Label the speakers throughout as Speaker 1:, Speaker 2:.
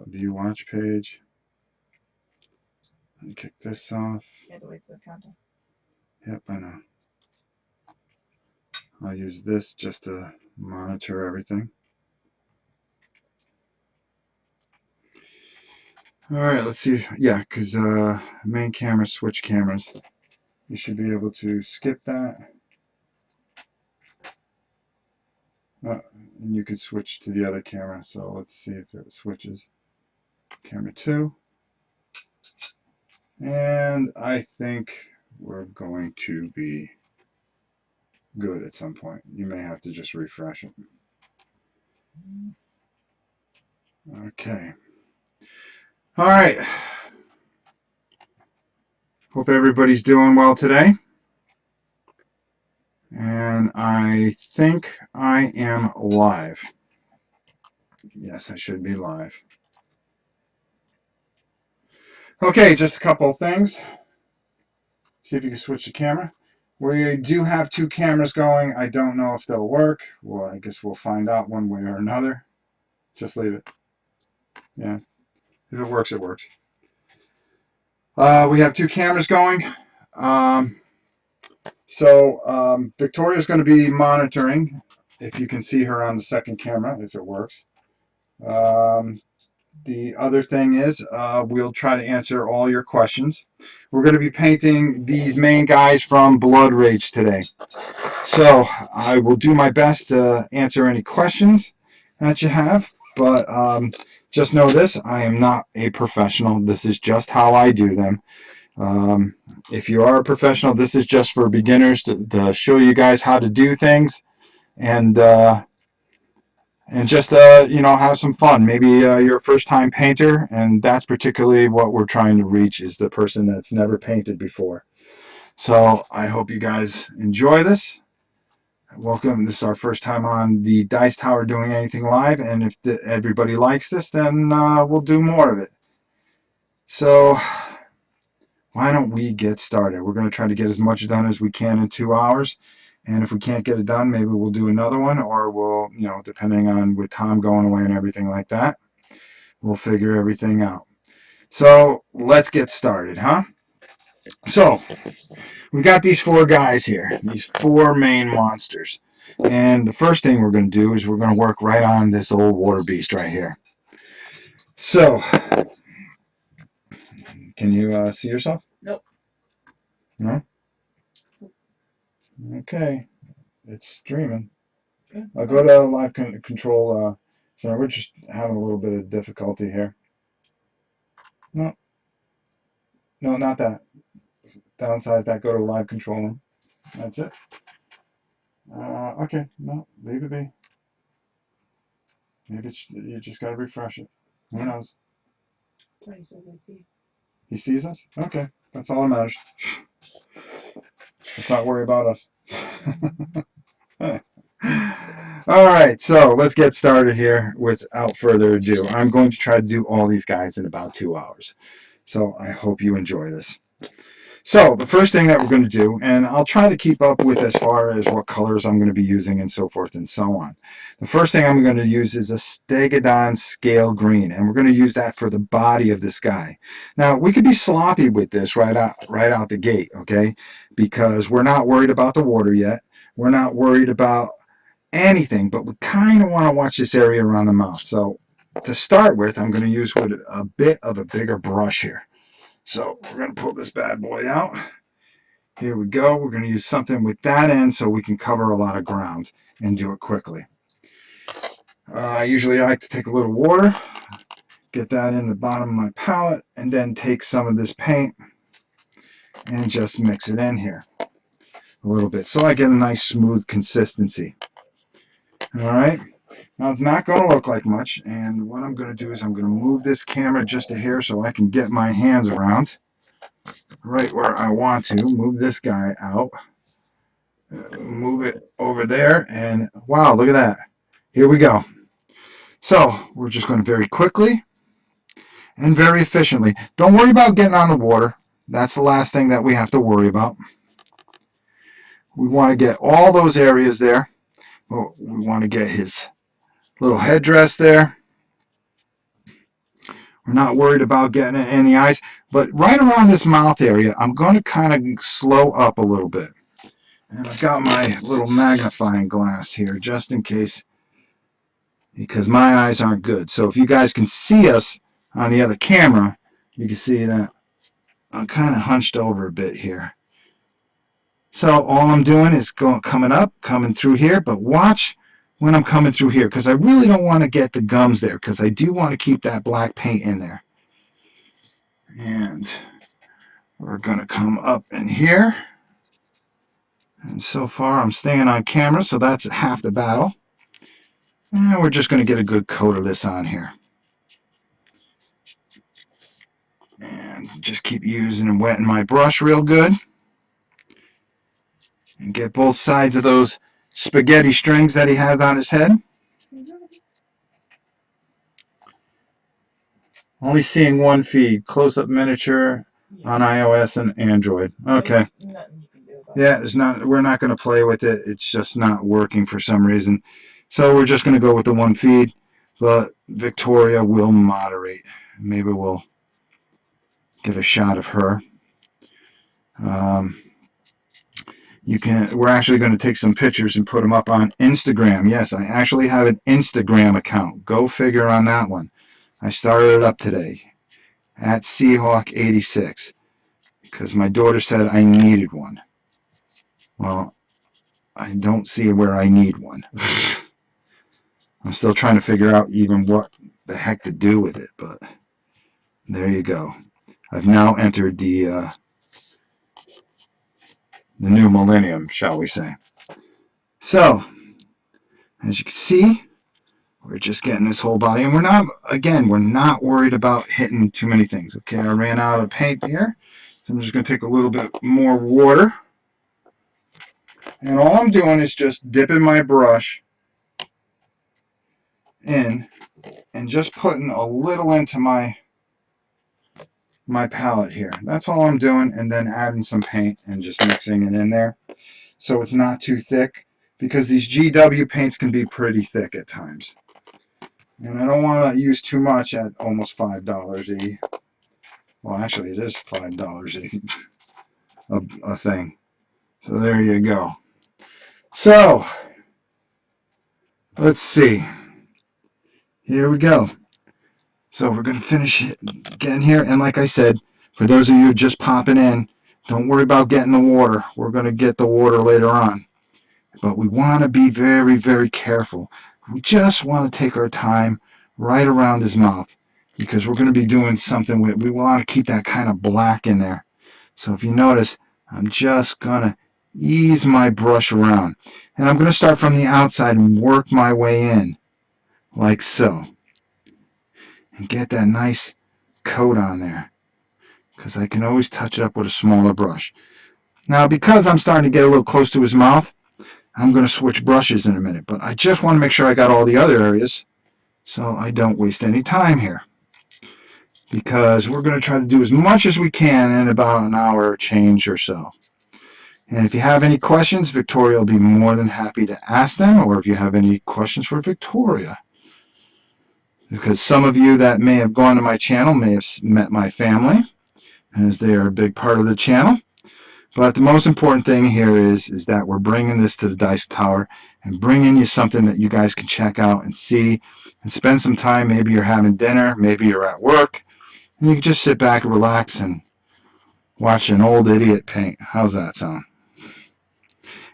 Speaker 1: view watch page. And kick this off.
Speaker 2: You have to wait for the countdown.
Speaker 1: Yep, I know. I'll use this just to monitor everything. All right, let's see. Yeah, because main camera, switch cameras. You should be able to skip that. And you could switch to the other camera. So let's see if it switches. Camera 2. And I think we're going to be good at some point. You may have to just refresh it. Okay. All right. Hope everybody's doing well today. And I think I am live. Yes, I should be live. Okay, just a couple of things. See if you can switch the camera. We do have 2 cameras going. I don't know if they'll work. Well, I guess we'll find out one way or another. Just leave it. Yeah. If it works, it works. We have 2 cameras going. Victoria's going to be monitoring, if you can see her on the second camera, if it works. The other thing is we'll try to answer all your questions. We're going to be painting these main guys from Blood Rage today. So I will do my best to answer any questions that you have, but just know this, I am not a professional. This is just how I do them. If you are a professional, this is just for beginners to show you guys how to do things and just have some fun. Maybe you're a first-time painter, and that's particularly what we're trying to reach, is the person that's never painted before. So I hope you guys enjoy this. Welcome. This is our first time on the Dice Tower doing anything live, and if everybody likes this, then we'll do more of it. So why don't we get started? We're going to try to get as much done as we can in 2 hours. And if we can't get it done, maybe we'll do another one, or we'll, depending on with Tom going away and everything like that, we'll figure everything out. So let's get started, huh? So we got these 4 guys here, these 4 main monsters. And the first thing we're going to do is we're going to work right on this old water beast right here. So, can you see yourself?
Speaker 2: Nope.
Speaker 1: No? Okay. It's streaming. I'll go to live control. So we're just having a little bit of difficulty here. No, not that. Downsize that. Go to live control. That's it. Okay, no, leave it be. Maybe you just gotta refresh it. Who knows?
Speaker 2: Tony says I see.
Speaker 1: He sees us? Okay, that's all that matters. Let's not worry about us. All right, so let's get started here without further ado. I'm going to try to do all these guys in about 2 hours. So I hope you enjoy this. So the first thing that we're going to do, and I'll try to keep up with as far as what colors I'm going to be using and so forth and so on. The first thing I'm going to use is a Stegodon Scale Green, and we're going to use that for the body of this guy. Now, we could be sloppy with this right out the gate, okay? Because we're not worried about the water yet. We're not worried about anything, but we kind of want to watch this area around the mouth. So to start with, I'm going to use with a bit of a bigger brush here. So we're going to pull this bad boy out. Here we go. We're going to use something with that end so we can cover a lot of ground and do it quickly. Usually I like to take a little water, get that in the bottom of my palette, and then take some of this paint and just mix it in here a little bit so I get a nice smooth consistency. All right. Now it's not going to look like much, and what I'm going to do is I'm going to move this camera just a hair so I can get my hands around right where I want to. Move this guy out, move it over there, and wow, look at that. Here we go. So we're just going to very quickly and very efficiently. Don't worry about getting on the water. That's the last thing that we have to worry about. We want to get all those areas there. We want to get his little headdress there. We're not worried about getting it in the eyes, but right around this mouth area, I'm going to kind of slow up a little bit. And I've got my little magnifying glass here just in case, because my eyes aren't good. So if you guys can see us on the other camera, you can see that I'm kind of hunched over a bit here. So all I'm doing is coming through here, but watch when I'm coming through here, because I really don't want to get the gums there, because I do want to keep that black paint in there. And we're going to come up in here. And so far I'm staying on camera, so that's half the battle. And we're just going to get a good coat of this on here. And just keep using and wetting my brush real good. And get both sides of those spaghetti strings that he has on his head. Only seeing one feed, close-up miniature on iOS and Android. Okay.
Speaker 2: There's nothing you can do about
Speaker 1: Yeah, it's not. We're not going to play with it. It's just not working for some reason. So we're just going to go with the one feed. But Victoria will moderate. Maybe we'll get a shot of her. We're actually going to take some pictures and put them up on Instagram. Yes, I actually have an Instagram account. Go figure on that one. I started it up today at Seahawk86 because my daughter said I needed one. Well, I don't see where I need one. I'm still trying to figure out even what the heck to do with it, but there you go. I've now entered the new millennium, shall we say. So, as you can see, we're just getting this whole body, and we're not worried about hitting too many things. Okay, I ran out of paint here, so I'm just going to take a little bit more water, and all I'm doing is just dipping my brush in and just putting a little into my palette here. That's all I'm doing, and then adding some paint and just mixing it in there so it's not too thick, because these GW paints can be pretty thick at times. And I don't want to use too much at almost $5 a, well, actually it is $5 a thing. So there you go. So let's see. Here we go. So we're going to finish it again here. And like I said, for those of you just popping in, don't worry about getting the water. We're going to get the water later on. But we want to be very, very careful. We just want to take our time right around his mouth, because we're going to be doing something with, we want to keep that kind of black in there. So if you notice, I'm just going to ease my brush around. And I'm going to start from the outside and work my way in, like so. And get that nice coat on there, because I can always touch it up with a smaller brush. Now, because I'm starting to get a little close to his mouth, I'm going to switch brushes in a minute, but I just want to make sure I got all the other areas so I don't waste any time here, because we're going to try to do as much as we can in about an hour change or so. And if you have any questions, Victoria will be more than happy to ask them, or if you have any questions for Victoria. Because some of you that may have gone to my channel may have met my family, as they are a big part of the channel. But the most important thing here is that we're bringing this to the Dice Tower and bringing you something that you guys can check out and see and spend some time. Maybe you're having dinner, maybe you're at work, and you can just sit back and relax and watch an old idiot paint. How's that sound?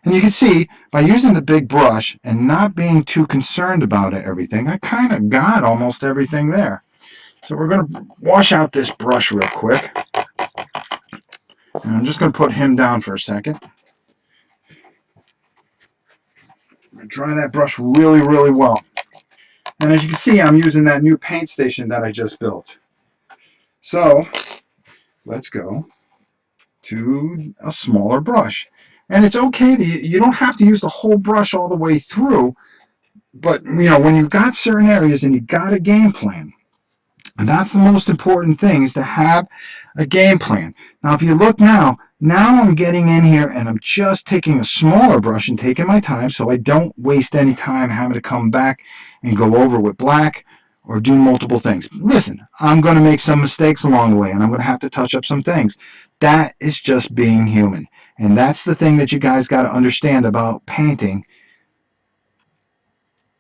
Speaker 1: And you can see, by using the big brush and not being too concerned about everything, I kind of got almost everything there. So we're going to wash out this brush real quick. And I'm just going to put him down for a second. I'm going to dry that brush really, really well. And as you can see, I'm using that new paint station that I just built. So let's go to a smaller brush. And it's okay to, you don't have to use the whole brush all the way through, but you know, when you've got certain areas and you've got a game plan, and that's the most important thing, is to have a game plan. Now if you look now I'm getting in here and I'm just taking a smaller brush and taking my time so I don't waste any time having to come back and go over with black or do multiple things. Listen, I'm going to make some mistakes along the way, and I'm going to have to touch up some things. That is just being human. And that's the thing that you guys got to understand about painting.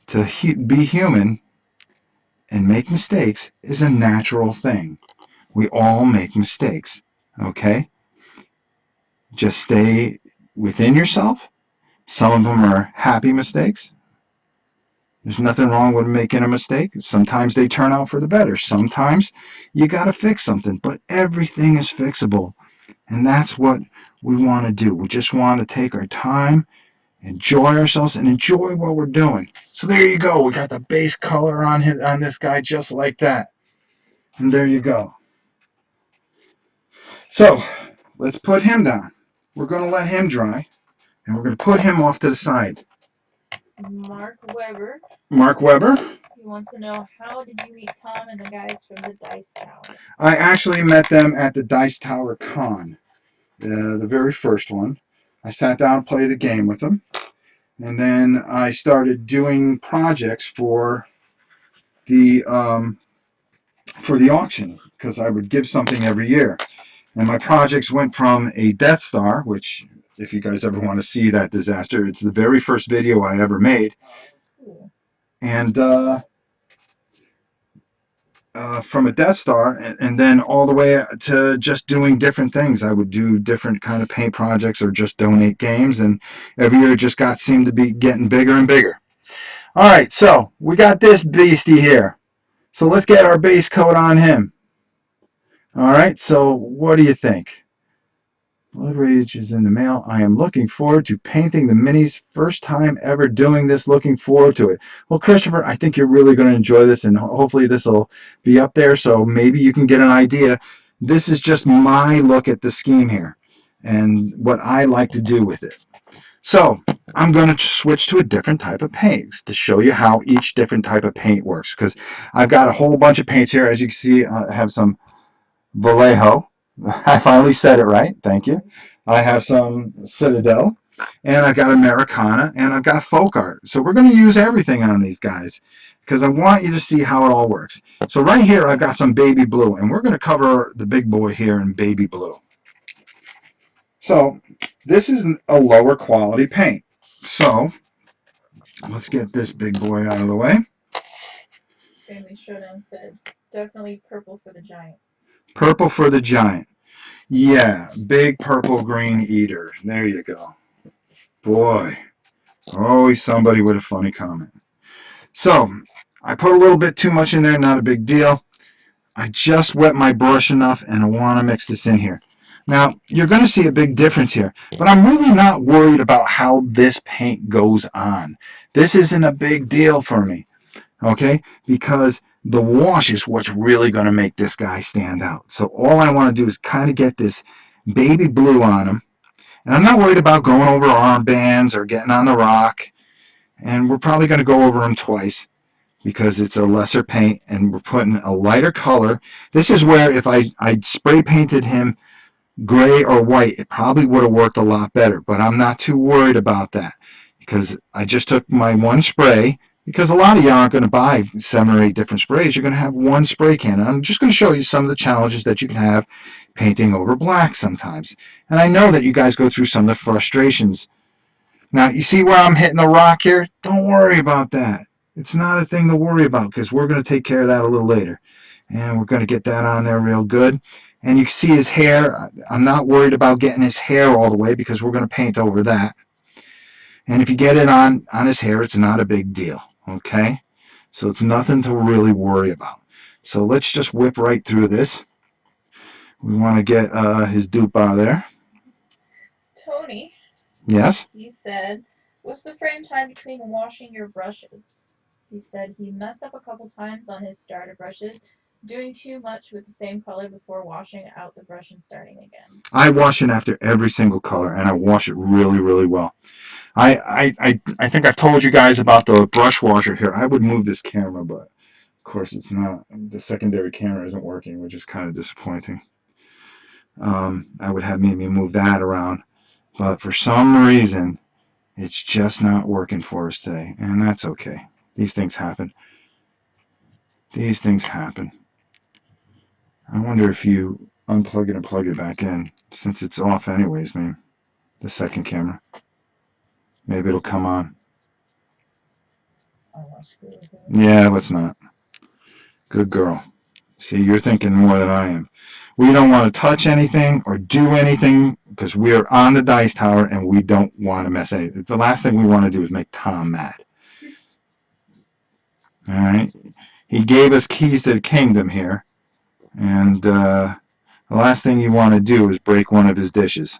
Speaker 1: To be human and make mistakes is a natural thing. We all make mistakes, okay? Just stay within yourself. Some of them are happy mistakes. There's nothing wrong with making a mistake. Sometimes they turn out for the better. Sometimes you got to fix something, but everything is fixable. And that's what we want to do. We just want to take our time, enjoy ourselves, and enjoy what we're doing. So there you go. We got the base color on this guy just like that. And there you go. So let's put him down. We're going to let him dry, and we're going to put him off to the side.
Speaker 2: Mark Weber.
Speaker 1: Mark Weber.
Speaker 2: He wants to know, how did you meet Tom and the guys from the Dice Tower?
Speaker 1: I actually met them at the Dice Tower Con, the very first one. I sat down and played a game with them, and then I started doing projects for the auction, because I would give something every year. And my projects went from a Death Star, which, if you guys ever want to see that disaster, it's the very first video I ever made.
Speaker 2: Cool.
Speaker 1: And from a Death Star, and then all the way to just doing different things. I would do different kind of paint projects or just donate games, and every year it just seemed to be getting bigger and bigger. All right, so we got this beastie here. So let's get our base coat on him. All right, so what do you think? Blood Rage is in the mail. I am looking forward to painting the minis. First time ever doing this. Looking forward to it. Well, Christopher, I think you're really going to enjoy this, and hopefully this will be up there so maybe you can get an idea. This is just my look at the scheme here and what I like to do with it. So I'm going to switch to a different type of paints to show you how each different type of paint works, because I've got a whole bunch of paints here. As you can see, I have some Vallejo. I finally said it right. Thank you. I have some Citadel, and I've got Americana, and I've got folk art. So we're going to use everything on these guys because I want you to see how it all works. So right here, I've got some baby blue, and we're going to cover the big boy here in baby blue. So this is a lower quality paint. So let's get this big boy out of the way.
Speaker 2: Family Showdown said, definitely purple for the giant.
Speaker 1: Purple for the giant. Yeah, big purple green eater. There you go. Boy, always somebody with a funny comment. So I put a little bit too much in there, not a big deal. I just wet my brush enough, and I want to mix this in here. Now, you're going to see a big difference here, but I'm really not worried about how this paint goes on. This isn't a big deal for me, okay, because the wash is what's really going to make this guy stand out. So all I want to do is kind of get this baby blue on him, and I'm not worried about going over armbands or getting on the rock, and we're probably going to go over them twice because it's a lesser paint, and we're putting a lighter color. This is where if I spray painted him gray or white, it probably would have worked a lot better, but I'm not too worried about that because I just took my one spray, because a lot of you aren't going to buy 7 or 8 different sprays. You're going to have one spray can. And I'm just going to show you some of the challenges that you can have painting over black sometimes. And I know that you guys go through some of the frustrations. Now, you see where I'm hitting the rock here? Don't worry about that. It's not a thing to worry about because we're going to take care of that a little later. And we're going to get that on there real good. And you can see his hair. I'm not worried about getting his hair all the way because we're going to paint over that. And if you get it on his hair, it's not a big deal, okay? So it's nothing to really worry about. So let's just whip right through this. We want to get his dupe out of there.
Speaker 2: Tony,
Speaker 1: Yes?
Speaker 2: he said, what's the frame time between washing your brushes? He said he messed up a couple times on his starter brushes, doing too much with the same color before washing out the brush and starting again.
Speaker 1: I wash it after every single color, and I wash it really, really well. I think I've told you guys about the brush washer here. I would move this camera, but of course it's not. The secondary camera isn't working, which is kind of disappointing. I would have maybe move that around, but for some reason it's just not working for us today, and that's okay. These things happen. These things happen. I wonder if you unplug it and plug it back in, since it's off anyways, maybe. The second camera. Maybe it'll come on.
Speaker 2: I want to screw with it.
Speaker 1: Yeah, let's not. Good girl. See, you're thinking more than I am. We don't want to touch anything or do anything because we're on the dice tower and we don't want to mess anything. The last thing we want to do is make Tom mad. All right. He gave us keys to the kingdom here, and the last thing you want to do is break one of his dishes.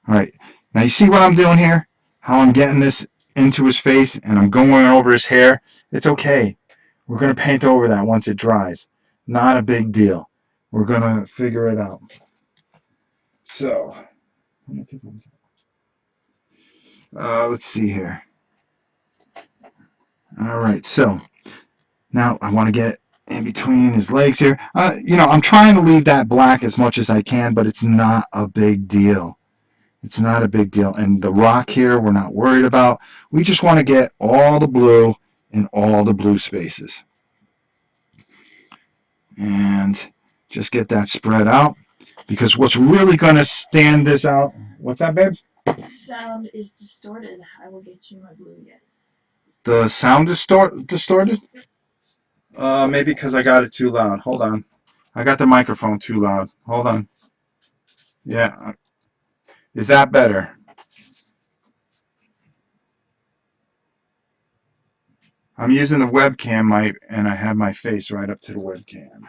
Speaker 1: All right. Now you see what I'm doing here? How I'm getting this into his face and I'm going over his hair? It's okay. We're going to paint over that once it dries. Not a big deal. We're going to figure it out. So, let's see here. All right. So, now I want to get in between his legs here. I'm trying to leave that black as much as I can, but it's not a big deal. It's not a big deal. And the rock here, we're not worried about. We just want to get all the blue in all the blue spaces. And just get that spread out. Because what's really going to stand this out... What's that, babe?
Speaker 2: The sound is distorted. I will get you my blue yet.
Speaker 1: The sound distorted? Maybe because I got it too loud. Hold on. I got the microphone too loud. Hold on. Yeah. Is that better? I'm using the webcam, and I have my face right up to the webcam.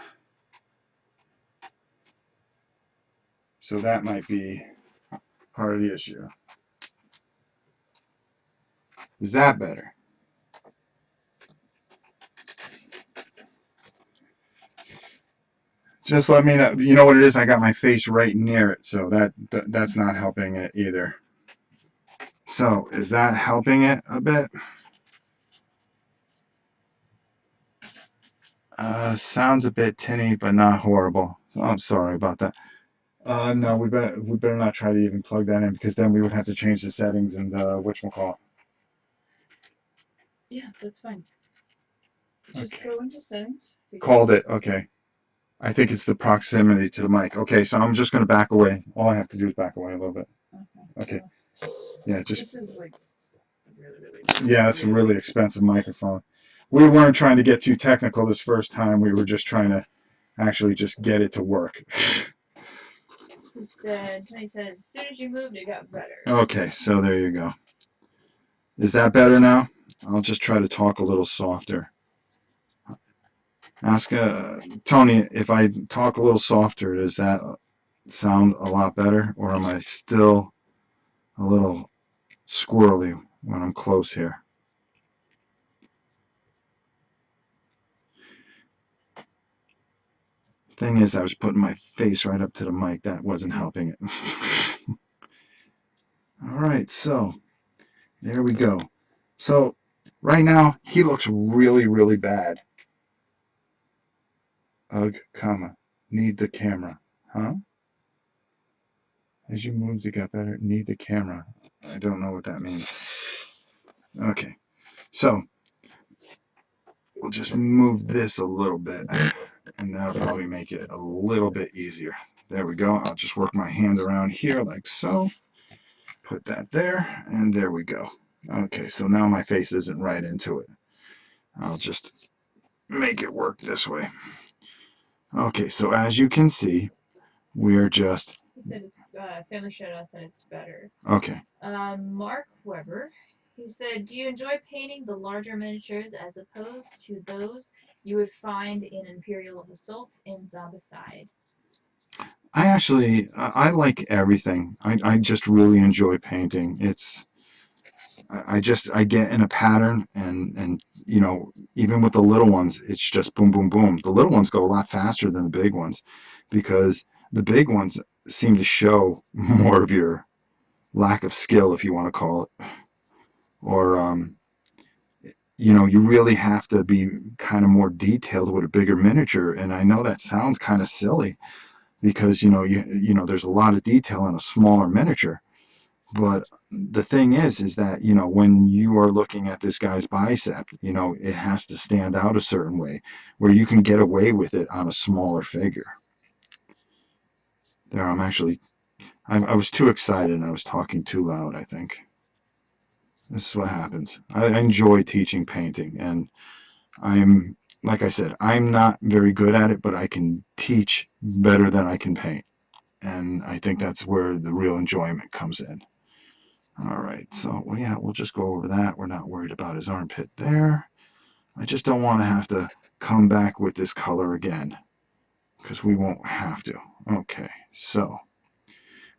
Speaker 1: So that might be part of the issue. Is that better? Just let me know. You know what it is? I got my face right near it, so that's not helping it either. So is that helping it a bit? Sounds a bit tinny, but not horrible. So I'm sorry about that. No, we better not try to even plug that in because then we would have to change the settings and whatchamacallit.
Speaker 2: Yeah, that's fine. Just go into settings.
Speaker 1: Called it. Okay. I think it's the proximity to the mic. Okay, so I'm just going to back away. All I have to do is back away a little bit. Okay. Yeah, just.
Speaker 2: This is like really.
Speaker 1: Yeah, it's a really expensive microphone. We weren't trying to get too technical this first time. We were just trying to actually just get it to work.
Speaker 2: Tony said, as soon as you moved, it got better.
Speaker 1: Okay, so there you go. Is that better now? I'll just try to talk a little softer. Ask Tony, if I talk a little softer, does that sound a lot better, or am I still a little squirrely when I'm close here? Thing is, I was putting my face right up to the mic. That wasn't helping it. All right, so there we go. So right now, he looks really, really bad. Ugh, comma, need the camera. Huh? As you moved, it got better. Need the camera. I don't know what that means. Okay, so we'll just move this a little bit, and that'll probably make it a little bit easier. There we go. I'll just work my hand around here like so. Put that there, and there we go. Okay, so now my face isn't right into it. I'll just make it work this way. Okay, so as you can see, we're just...
Speaker 2: He said it's, Family Showdown said it's better.
Speaker 1: Okay.
Speaker 2: Mark Weber, he said, do you enjoy painting the larger miniatures as opposed to those you would find in Imperial Assault and Zombicide?
Speaker 1: I like everything. I just really enjoy painting. I get in a pattern and even with the little ones, it's just boom, boom, boom. The little ones go a lot faster than the big ones because the big ones seem to show more of your lack of skill, if you want to call it. Or, you really have to be kind of more detailed with a bigger miniature. And I know that sounds kind of silly because, there's a lot of detail in a smaller miniature. But the thing is that, when you are looking at this guy's bicep, it has to stand out a certain way where you can get away with it on a smaller figure. There, I was too excited and I was talking too loud, I think. This is what happens. I enjoy teaching painting, and like I said, I'm not very good at it, but I can teach better than I can paint. And I think that's where the real enjoyment comes in. All right, so well, yeah, we'll just go over that. We're not worried about his armpit there. I just don't want to have to come back with this color again, because we won't have to. Okay, so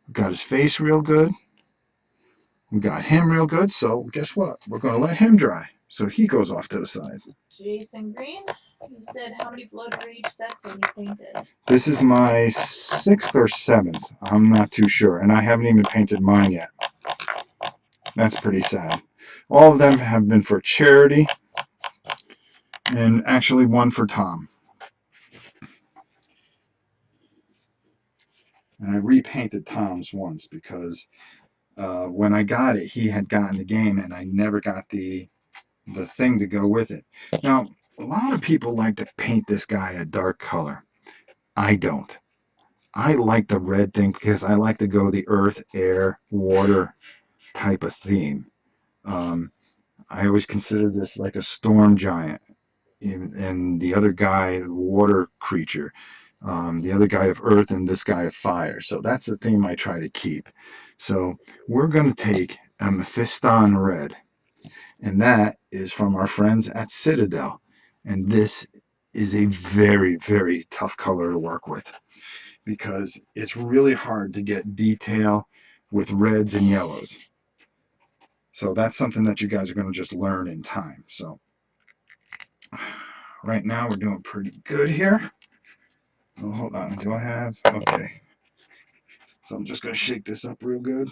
Speaker 1: we got his face real good. We got him real good, so guess what? We're going to let him dry. So he goes off to the side.
Speaker 2: Jason Green, he said, how many Blood Rage sets have you painted?
Speaker 1: This is my 6th or 7th. I'm not too sure, and I haven't even painted mine yet. That's pretty sad. All of them have been for charity, and actually one for Tom. And I repainted Tom's once because when I got it, he had gotten the game, and I never got the thing to go with it. Now, a lot of people like to paint this guy a dark color. I don't. I like the red thing because I like to go the earth, air, water type of theme. I always consider this like a storm giant, and the other guy, the water creature, the other guy of earth, and this guy of fire. So that's the theme I try to keep. So we're going to take a Mephiston red, and that is from our friends at Citadel. And this is a very, very tough color to work with because it's really hard to get detail with reds and yellows. So that's something that you guys are going to just learn in time. So right now we're doing pretty good here. Oh, hold on. Do I have? Okay. So I'm just going to shake this up real good.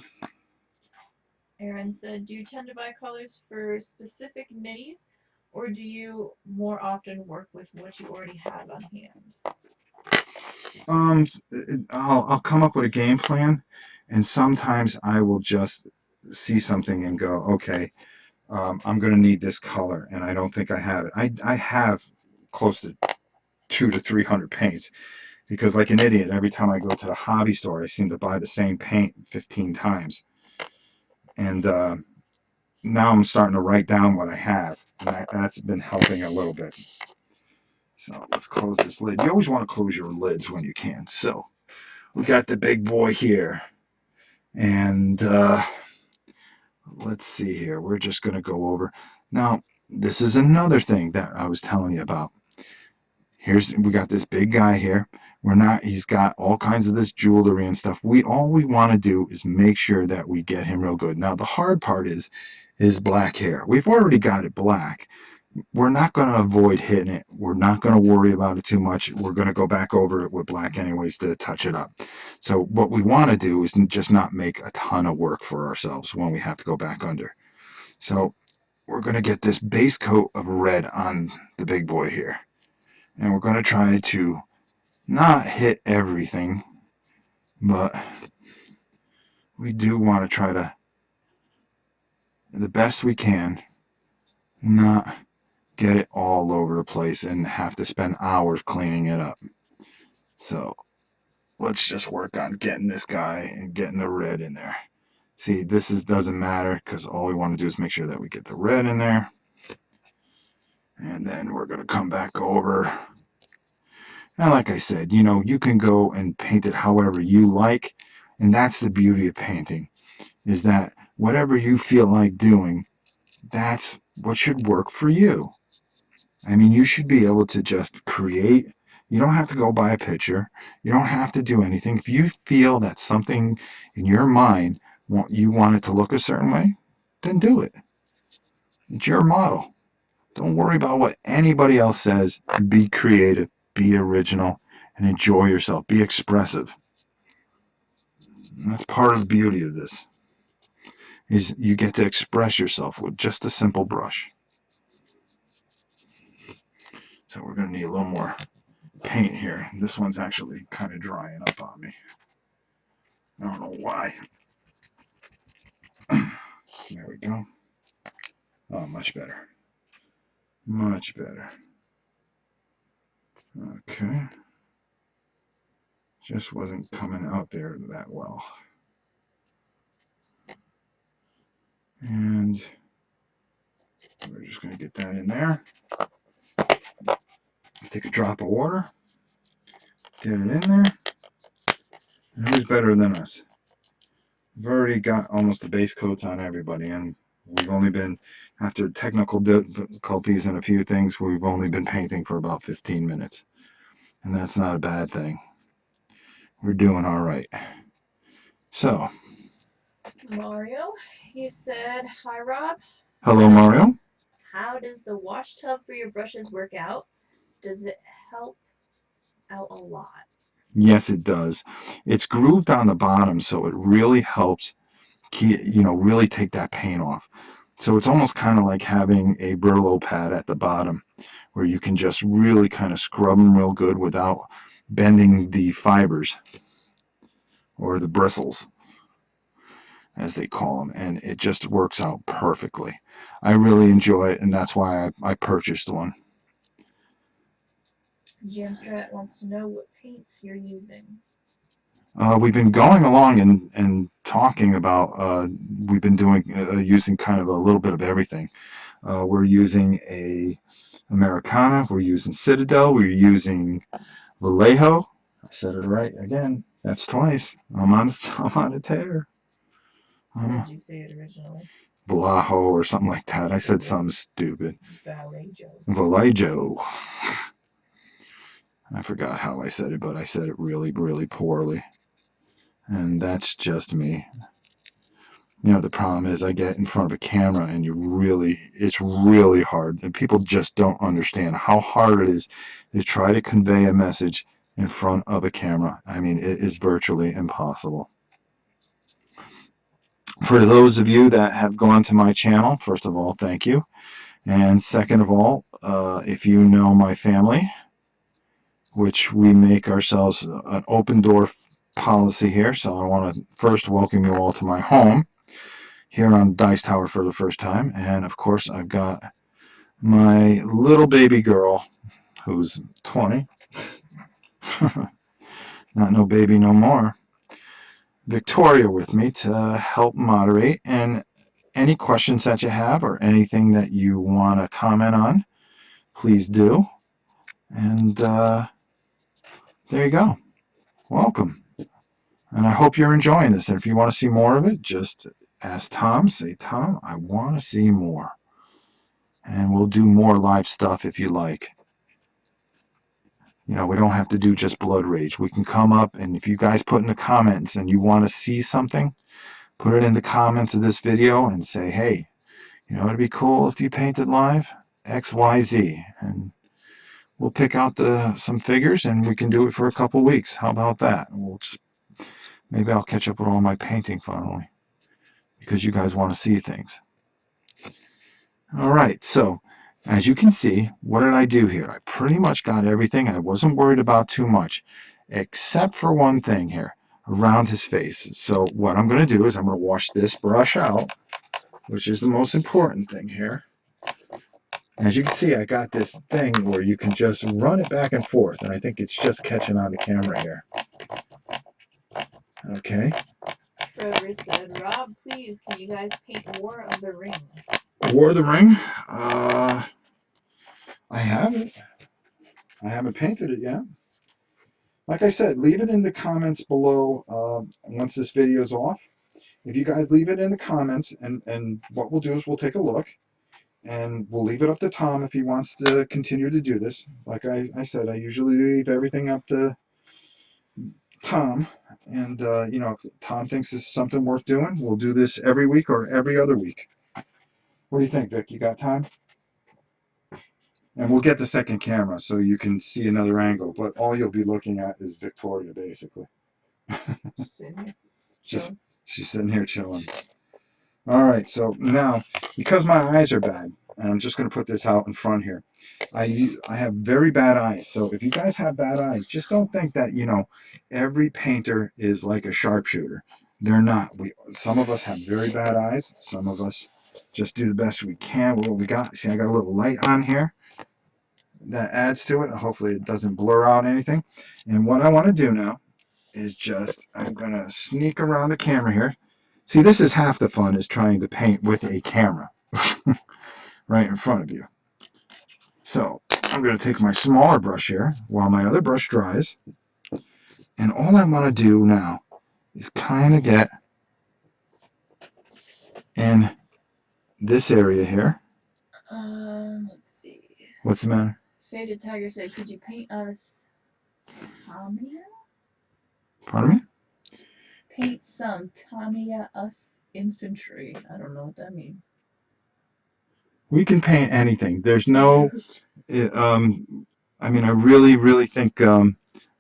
Speaker 2: Aaron said, do you tend to buy colors for specific minis, or do you more often work with what you already have on hand?
Speaker 1: I'll come up with a game plan, and sometimes I will just see something and go, okay, I'm going to need this color, and I don't think I have it. I have close to 200 to 300 paints because, like an idiot, every time I go to the hobby store, I seem to buy the same paint 15 times. And now I'm starting to write down what I have, and that's been helping a little bit. So let's close this lid. You always want to close your lids when you can. So we got the big boy here. And let's see here. We're just going to go over. Now, this is another thing that I was telling you about. We got this big guy here. He's got all kinds of this jewelry and stuff. All we want to do is make sure that we get him real good. Now, the hard part is his black hair. We've already got it black. We're not going to avoid hitting it. We're not going to worry about it too much. We're going to go back over it with black anyways to touch it up. So what we want to do is just not make a ton of work for ourselves when we have to go back under. So we're going to get this base coat of red on the big boy here. And we're going to try to not hit everything, but we do want to try to, the best we can, not get it all over the place and have to spend hours cleaning it up. So let's just work on getting this guy and getting the red in there. See, doesn't matter because all we want to do is make sure that we get the red in there. And then we're going to come back over. And like I said, you can go and paint it however you like. And that's the beauty of painting, is that whatever you feel like doing, that's what should work for you. I mean, you should be able to just create. You don't have to go buy a picture. You don't have to do anything. If you feel that something in your mind, you want it to look a certain way, then do it. It's your model. Don't worry about what anybody else says. Be creative, be original, and enjoy yourself. Be expressive. And that's part of the beauty of this, is you get to express yourself with just a simple brush. So we're going to need a little more paint here. This one's actually kind of drying up on me. I don't know why. we go. Oh, much better. Much better. Okay. Just wasn't coming out there that well. And we're just going to get that in there. Take a drop of water. Get it in there. And who's better than us? We've already got almost the base coats on everybody, and we've only been, after technical difficulties and a few things, we've only been painting for about 15 minutes. And that's not a bad thing. We're doing all right. So,
Speaker 2: Mario, he said, "Hi, Rob.
Speaker 1: hello, Mario.
Speaker 2: How does the wash tub for your brushes work out? Does it help out a lot?"
Speaker 1: Yes, it does. It's grooved on the bottom, so it really helps really take that paint off. So it's almost kind of like having a Brillo pad at the bottom where you can just really kind of scrub them real good without bending the fibers or the bristles, as they call them, and it just works out perfectly. I really enjoy it, and that's why I purchased one.
Speaker 2: Jamstrat wants to know what paints you're using.
Speaker 1: We've been going along and talking about, we've been doing using kind of a little bit of everything. We're using a Americana, we're using Citadel, we're using Vallejo. I said it right again. That's twice. I'm on a tear.
Speaker 2: How did you say it originally?
Speaker 1: Vallejo or something like that. I said something stupid.
Speaker 2: Vallejo.
Speaker 1: Vallejo. I forgot how I said it, but I said it really, really poorly. And that's just me. The problem is I get in front of a camera and it's really hard. And people just don't understand how hard it is to try to convey a message in front of a camera. I mean, it is virtually impossible. For those of you that have gone to my channel, first of all, thank you. And second of all, if you know my family, which we make ourselves an open door policy here. So I want to first welcome you all to my home here on Dice Tower for the first time. And of course, I've got my little baby girl who's 20. Not no baby no more. Victoria with me to help moderate. And any questions that you have or anything that you want to comment on, please do. And there you go. Welcome. And I hope you're enjoying this. And if you want to see more of it, just ask Tom. Say, Tom, I want to see more. And we'll do more live stuff if you like. We don't have to do just Blood Rage. We can come up, and if you guys put in the comments and you want to see something, put it in the comments of this video and say, hey, it'd be cool if you painted live X, Y, Z. And we'll pick out some figures, and we can do it for a couple weeks. How about that? Maybe I'll catch up with all my painting finally, because you guys want to see things. All right, so as you can see, what did I do here? I pretty much got everything. I wasn't worried about too much, except for one thing here, around his face. So what I'm going to do is I'm going to wash this brush out, which is the most important thing here. As you can see, I got this thing where you can just run it back and forth, and I think it's just catching on the camera here. Okay.
Speaker 2: Frederick said, "Rob, please, can you guys paint War of the Ring?"
Speaker 1: War of the Ring? I haven't. I haven't painted it yet. Like I said, leave it in the comments below once this video is off. If you guys leave it in the comments, and what we'll do is we'll take a look, and we'll leave it up to Tom if he wants to continue to do this. Like I said, I usually leave everything up to Tom, and if Tom thinks this is something worth doing, we'll do this every week or every other week. What do you think, Vic? You got time? And we'll get the second camera so you can see another angle, but all you'll be looking at is Victoria, basically. She's sitting here chilling. All right, so now, because my eyes are bad, and I'm just going to put this out in front here, I have very bad eyes. So if you guys have bad eyes, just don't think that, every painter is like a sharpshooter. They're not. Some of us have very bad eyes. Some of us just do the best we can with what we got. See, I got a little light on here that adds to it. Hopefully it doesn't blur out anything. And what I want to do now is I'm going to sneak around the camera here. See, this is half the fun, is trying to paint with a camera right in front of you. So I'm going to take my smaller brush here while my other brush dries. And all I want to do now is kind of get in this area here.
Speaker 2: Let's see.
Speaker 1: What's the matter?
Speaker 2: Faded Tiger said, could you paint us Tamiya?
Speaker 1: Pardon me?
Speaker 2: Paint some Tamiya us infantry. I don't know what that means.
Speaker 1: We can paint anything. There's no, I mean, I really, really think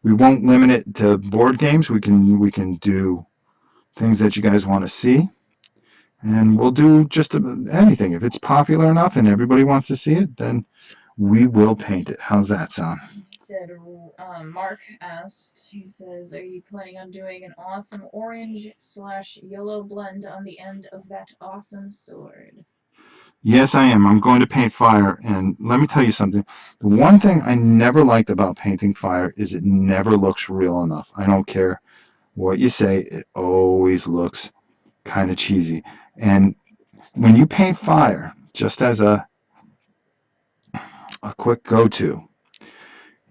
Speaker 1: we won't limit it to board games. We can do things that you guys want to see, and we'll do just anything. If it's popular enough and everybody wants to see it, then we will paint it. How's that sound?
Speaker 2: He said, Mark asked, he says, are you planning on doing an awesome orange/yellow blend on the end of that awesome sword?
Speaker 1: Yes, I am. I'm going to paint fire, and let me tell you something. The one thing I never liked about painting fire is it never looks real enough. I don't care what you say, it always looks kind of cheesy. And when you paint fire, just as a quick go-to,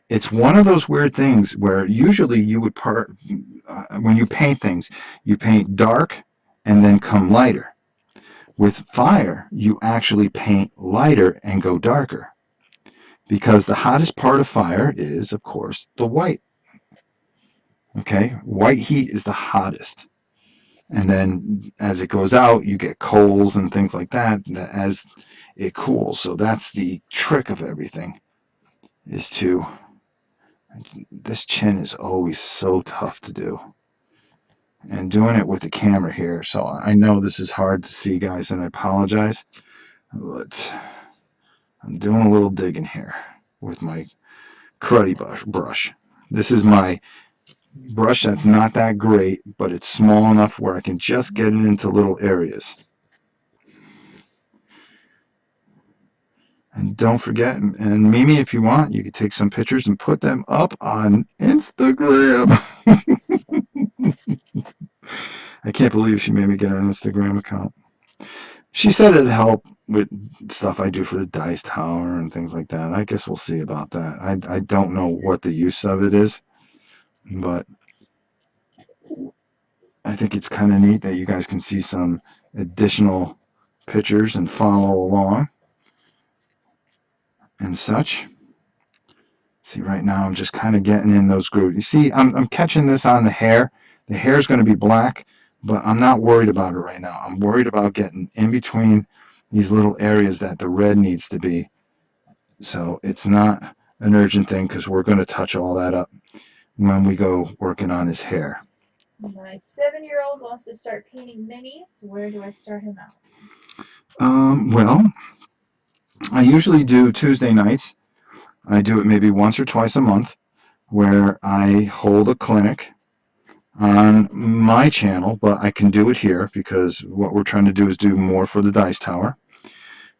Speaker 1: it's one of those weird things where usually you would when you paint things, you paint dark and then come lighter. With fire, you actually paint lighter and go darker, because the hottest part of fire is, of course, the white. Okay, white heat is the hottest. And then as it goes out, you get coals and things like that as it cools. So that's the trick of everything, is to, this chin is always so tough to do. And doing it with the camera here, so I know this is hard to see, guys, and I apologize, but I'm doing a little digging here with my cruddy brush. This is my brush that's not that great, but it's small enough where I can just get it into little areas. And don't forget, and Mimi, if you want, you can take some pictures and put them up on Instagram. I can't believe she made me get an Instagram account. She said it'd help with stuff I do for the Dice Tower and things like that. I guess we'll see about that. I don't know what the use of it is, but I think it's kind of neat that you guys can see some additional pictures and follow along and such. See, right now I'm just kind of getting in those grooves. You see, I'm catching this on the hair. The hair is going to be black, but I'm not worried about it right now. I'm worried about getting in between these little areas that the red needs to be. So it's not an urgent thing, because we're going to touch all that up when we go working on his hair.
Speaker 2: My 7-year-old wants to start painting minis. Where do I start him out?
Speaker 1: Well, I usually do Tuesday nights. I do it maybe once or twice a month, where I hold a clinic on my channel, but I can do it here because what we're trying to do is do more for the Dice Tower.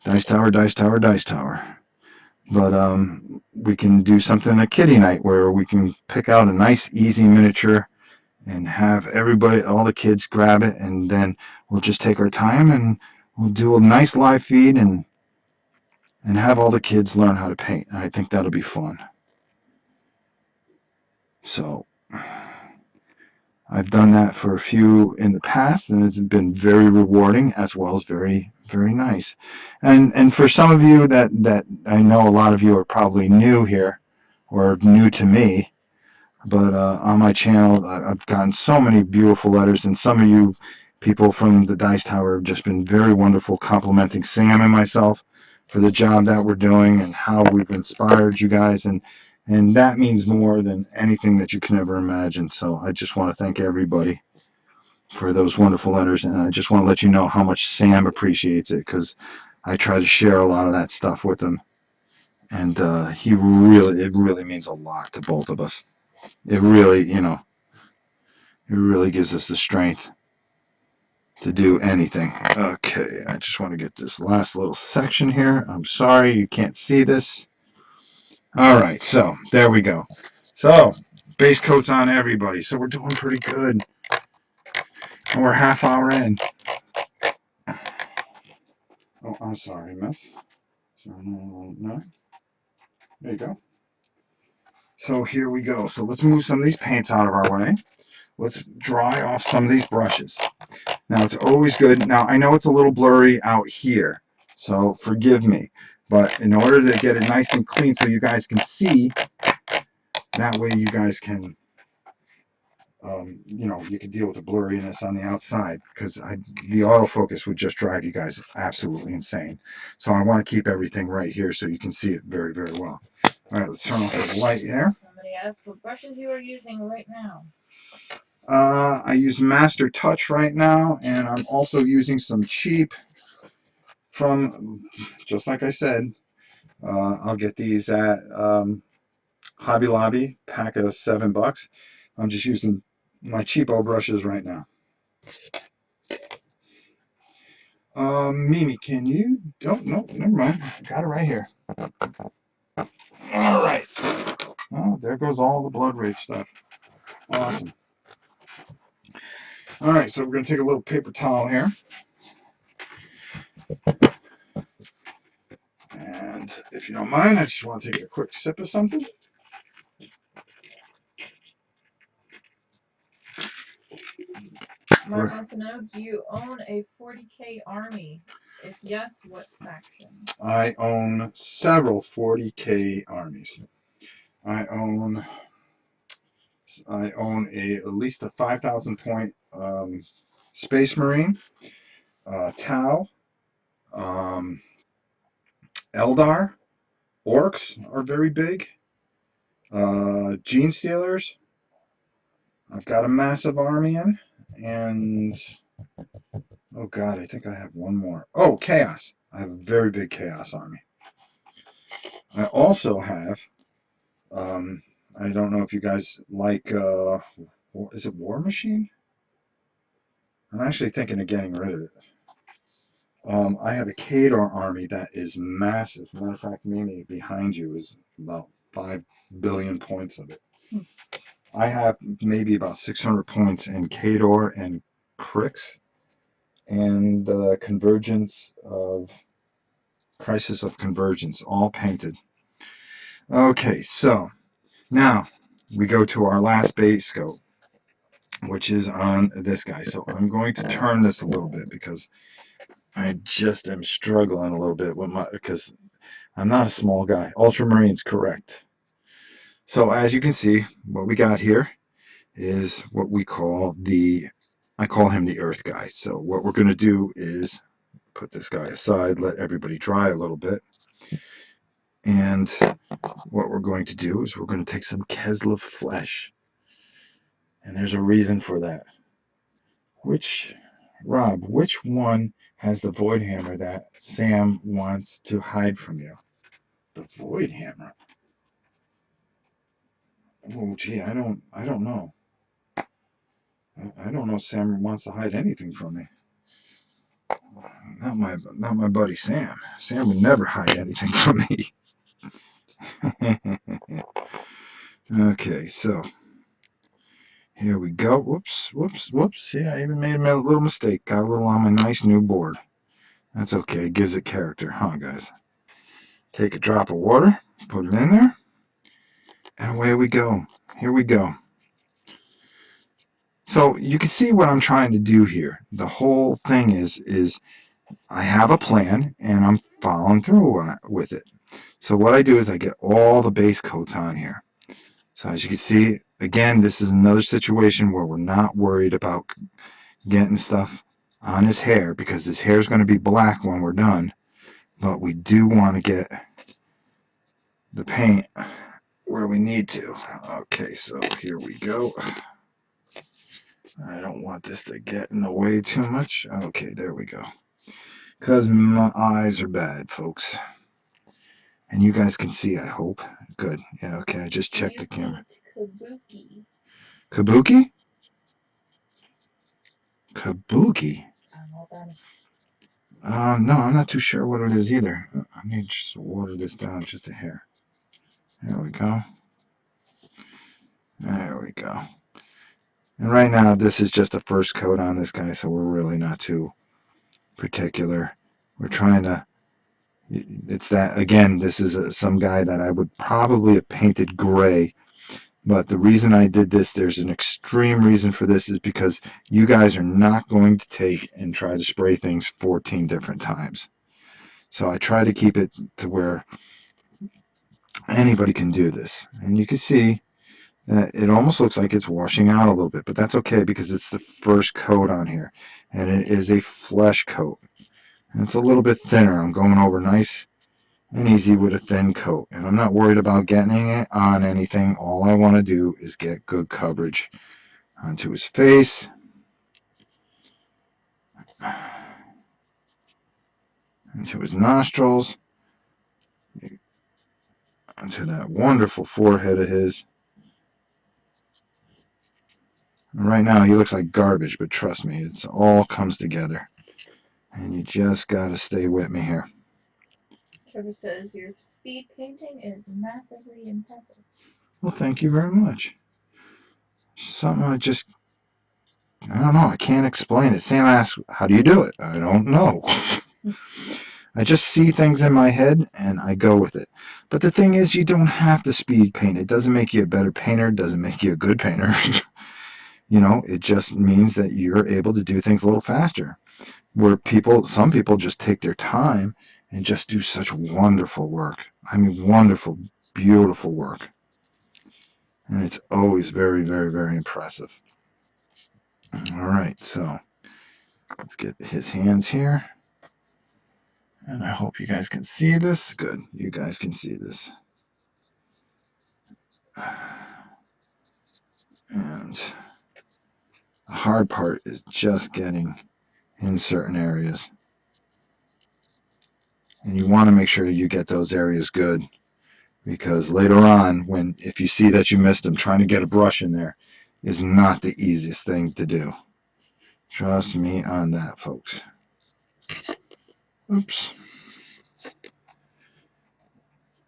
Speaker 1: Dice Tower, Dice Tower, Dice Tower. But we can do something a kiddie night where we can pick out a nice, easy miniature and have everybody, all the kids, grab it, and then we'll just take our time and we'll do a nice live feed and have all the kids learn how to paint. I think that'll be fun. So I've done that for a few in the past, and it's been very rewarding as well as very, very nice. And for some of you that I know, a lot of you are probably new here or new to me, but on my channel I've gotten so many beautiful letters, and some of you people from the Dice Tower have just been very wonderful, complimenting Sam and myself for the job that we're doing and how we've inspired you guys, and that means more than anything that you can ever imagine. So I just want to thank everybody for those wonderful letters, and I just want to let you know how much Sam appreciates it, because I try to share a lot of that stuff with him, and it really means a lot to both of us. It really, it really gives us the strength to do anything. Okay, I just want to get this last little section here. I'm sorry you can't see this. All right, so there we go. So base coat's on everybody. So we're doing pretty good. And we're half hour in. Oh, I'm sorry, miss. So, no. There you go. So here we go. So let's move some of these paints out of our way. Let's dry off some of these brushes. Now it's always good. Now I know it's a little blurry out here, so forgive me. But in order to get it nice and clean so you guys can see, that way you guys can, you can deal with the blurriness on the outside, because the autofocus would just drive you guys absolutely insane. So I want to keep everything right here so you can see it very, very well. All right, let's turn off the light here.
Speaker 2: Somebody asked what brushes you are using right now.
Speaker 1: I use Master Touch right now, and I'm also using some cheap from, just like I said, I'll get these at Hobby Lobby, pack of $7. I'm just using my cheapo brushes right now. Mimi, can you? Oh, no, never mind. I got it right here. All right. Oh, there goes all the Blood Rage stuff. Awesome. All right, so we're going to take a little paper towel here. And if you don't mind, I just want to take a quick sip of something.
Speaker 2: Mark wants to know, do you own a 40K army? If yes, what faction?
Speaker 1: I own several 40K armies. I own at least a 5,000 point Space Marine, Tau, Eldar, Orcs are very big, Gene Stealers. I've got a massive army in, and oh god, I think I have one more. Oh, Chaos. I have a very big Chaos army. I also have, I don't know if you guys like, is it War Machine? I'm actually thinking of getting rid of it. I have a Khador army that is massive. Matter of fact, Mimi, behind you is about 5 billion points of it. I have maybe about 600 points in Khador and Crix, and the Convergence of Crisis of Convergence, all painted. Okay, so now we go to our last base coat, which is on this guy. So I'm going to turn this a little bit because I just am struggling a little bit with because I'm not a small guy. Ultramarine's correct. So as you can see, what we got here is what we call I call him the Earth guy. So what we're going to do is put this guy aside, let everybody dry a little bit. And what we're going to do is we're going to take some Keslev flesh. And there's a reason for that. Rob, which one has the Void Hammer that Sam wants to hide from you? The Void Hammer? Oh, gee, I don't know. I don't know if Sam wants to hide anything from me. Not my buddy Sam. Sam would never hide anything from me. Okay, so here we go. Whoops. See, I even made a little mistake. Got a little on my nice new board. That's okay. It gives it character, huh, guys? Take a drop of water, put it in there, and away we go. Here we go. So you can see what I'm trying to do here. The whole thing is I have a plan, and I'm following through with it. So what I do is I get all the base coats on here. So as you can see, again, this is another situation where we're not worried about getting stuff on his hair, because his hair is going to be black when we're done. But we do want to get the paint where we need to. Okay, so here we go. I don't want this to get in the way too much. Okay, there we go. Because my eyes are bad, folks. And you guys can see, I hope. Good. Yeah, okay, I just checked the camera.
Speaker 2: Kabuki.
Speaker 1: Kabuki? Kabuki?
Speaker 2: all done.
Speaker 1: No, I'm not too sure what it is either. I need to just water this down just a hair. There we go. There we go. And right now, this is just a first coat on this guy, so we're really not too particular. We're trying to, it's that, again, this is some guy that I would probably have painted gray. But the reason I did this, there's an extreme reason for this, is because you guys are not going to take and try to spray things 14 different times. So I try to keep it to where anybody can do this. And you can see that it almost looks like it's washing out a little bit, but that's okay because it's the first coat on here. And it is a flesh coat. And it's a little bit thinner. I'm going over nice and easy with a thin coat. And I'm not worried about getting it on anything. All I want to do is get good coverage onto his face. Into his nostrils. Onto that wonderful forehead of his. And right now he looks like garbage, but trust me, it all comes together. And you just got to stay with me here.
Speaker 2: Trevor says your speed painting is massively impressive.
Speaker 1: Well, thank you very much. Something I don't know. I can't explain it. Sam asks, how do you do it? I don't know. I just see things in my head and I go with it. But the thing is, you don't have to speed paint. It doesn't make you a better painter. It doesn't make you a good painter. You know, it just means that you're able to do things a little faster. Where some people just take their time and just do such wonderful work. I mean, wonderful, beautiful work. And it's always very, very, very impressive. All right, so let's get his hands here. And I hope you guys can see this. Good, you guys can see this. And the hard part is just getting in certain areas. And you want to make sure you get those areas good, because later on, if you see that you missed them, trying to get a brush in there is not the easiest thing to do. Trust me on that, folks. Oops.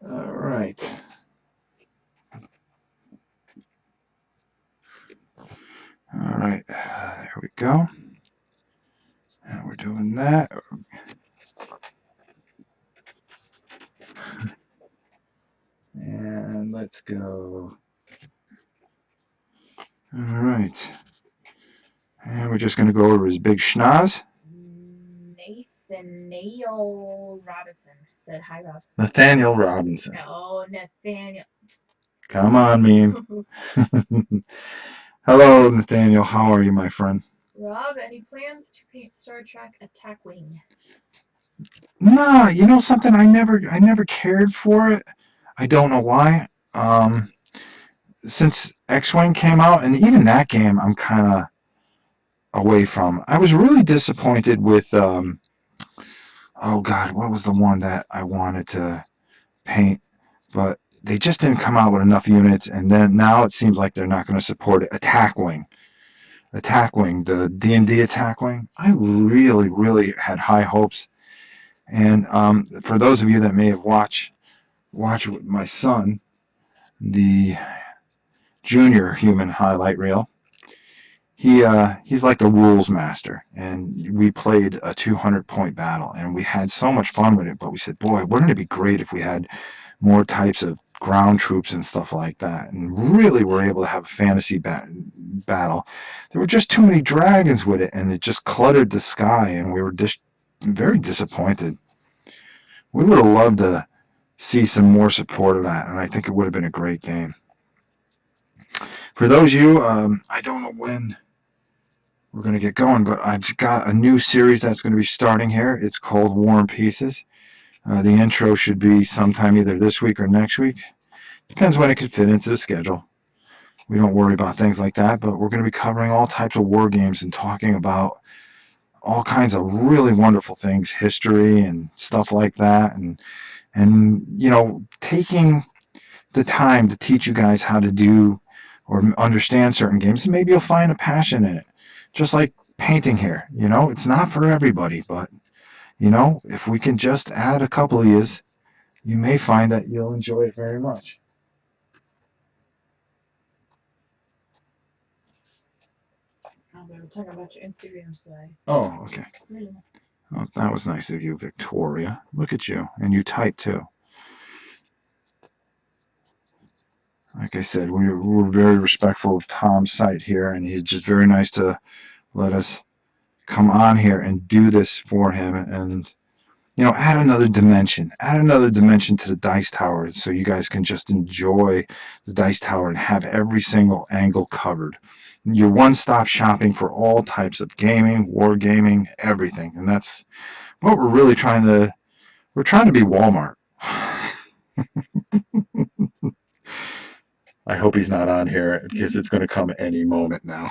Speaker 1: All right. All right, there we go. And we're doing that. And let's go. All right. And we're just going to go over his big schnoz.
Speaker 2: Nathaniel Robinson said, hi, Rob.
Speaker 1: Nathaniel Robinson.
Speaker 2: Oh, Nathaniel.
Speaker 1: Come on, meme. Hello, Nathaniel. How are you, my friend?
Speaker 2: Rob, any plans to paint Star Trek Attack Wing?
Speaker 1: Nah, you know something? I never cared for it. I don't know why. Since X-Wing came out, and even that game, I'm kind of away from. I was really disappointed with. Oh God, what was the one that I wanted to paint? But they just didn't come out with enough units, and then now it seems like they're not going to support it. Attack Wing, the D&D Attack Wing. I really, really had high hopes. And for those of you that may have watched with my son, the junior human highlight reel, he's like the rules master, and we played a 200-point battle, and we had so much fun with it. But we said, boy, wouldn't it be great if we had more types of ground troops and stuff like that, and really were able to have a fantasy battle. There were just too many dragons with it, and it just cluttered the sky, and we were just very disappointed. We would have loved to see some more support of that, and I think it would have been a great game. For those of you, I don't know when we're going to get going, but I've got a new series that's going to be starting here. It's called War and Pieces. The intro should be sometime either this week or next week. Depends when it could fit into the schedule. We don't worry about things like that, but we're going to be covering all types of war games and talking about all kinds of really wonderful things, history and stuff like that, and you know, taking the time to teach you guys how to do or understand certain games, and maybe you'll find a passion in it. Just like painting here. You know, it's not for everybody, but you know, if we can just add a couple of these, you may find that you'll enjoy it very much.
Speaker 2: Oh, we were talking about your Instagram site.
Speaker 1: Oh, okay. Oh, that was nice of you, Victoria. Look at you. And you type too. Like I said, we're very respectful of Tom's site here, and he's just very nice to let us come on here and do this for him and, you know, add another dimension. Add another dimension to the Dice Tower so you guys can just enjoy the Dice Tower and have every single angle covered. You're one-stop shopping for all types of gaming, wargaming, everything. And that's what we're really we're trying to be Walmart. I hope he's not on here because it's going to come any moment now.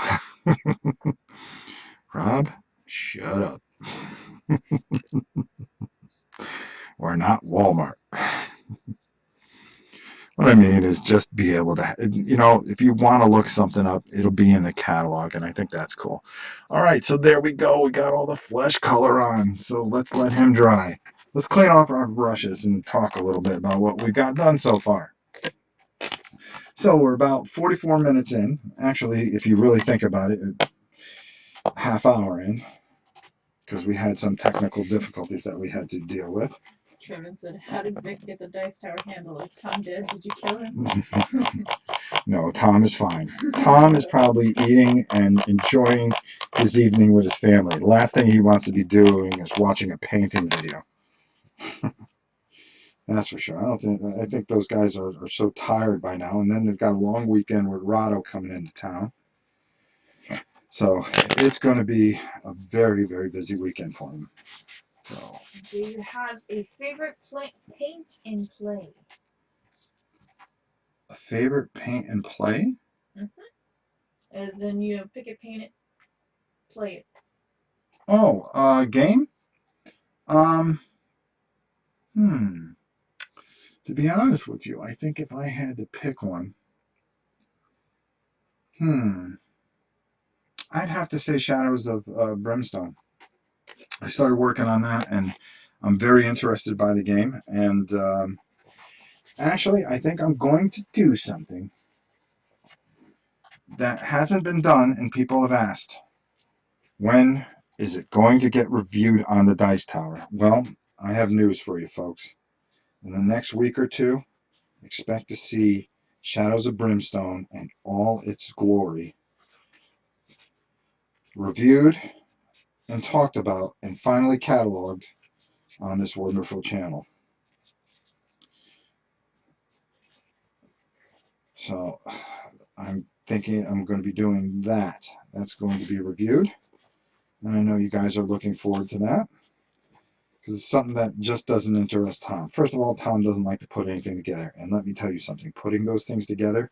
Speaker 1: Rob, shut up. We're not Walmart. What I mean is just be able to, you know, if you want to look something up, it'll be in the catalog, and I think that's cool. All right, so there we go. We got all the flesh color on, so let's let him dry. Let's clean off our brushes and talk a little bit about what we got done so far. So we're about 44 minutes in. Actually, if you really think about it, half hour in, because we had some technical difficulties that we had to deal with.
Speaker 2: Truman said, "How did Vic get the Dice Tower handle? Is Tom dead? Did you kill him?"
Speaker 1: No, Tom is fine. Tom is probably eating and enjoying his evening with his family. The last thing he wants to be doing is watching a painting video. That's for sure. I think those guys are so tired by now, and then they've got a long weekend with Rado coming into town. So it's going to be a very, very busy weekend for them. So,
Speaker 2: do you have a favorite paint and play?
Speaker 1: A favorite paint and play?
Speaker 2: As in, you know, pick it, paint it, play it.
Speaker 1: Oh, game? To be honest with you, I think if I had to pick one, I'd have to say Shadows of Brimstone. I started working on that, and I'm very interested by the game. And actually, I think I'm going to do something that hasn't been done, and people have asked. When is it going to get reviewed on the Dice Tower? Well, I have news for you, folks. In the next week or two, expect to see Shadows of Brimstone and all its glory reviewed and talked about and finally cataloged on this wonderful channel. So I'm thinking I'm going to be doing that. That's going to be reviewed. And I know you guys are looking forward to that because it's something that just doesn't interest Tom. First of all, Tom doesn't like to put anything together. And let me tell you something, putting those things together,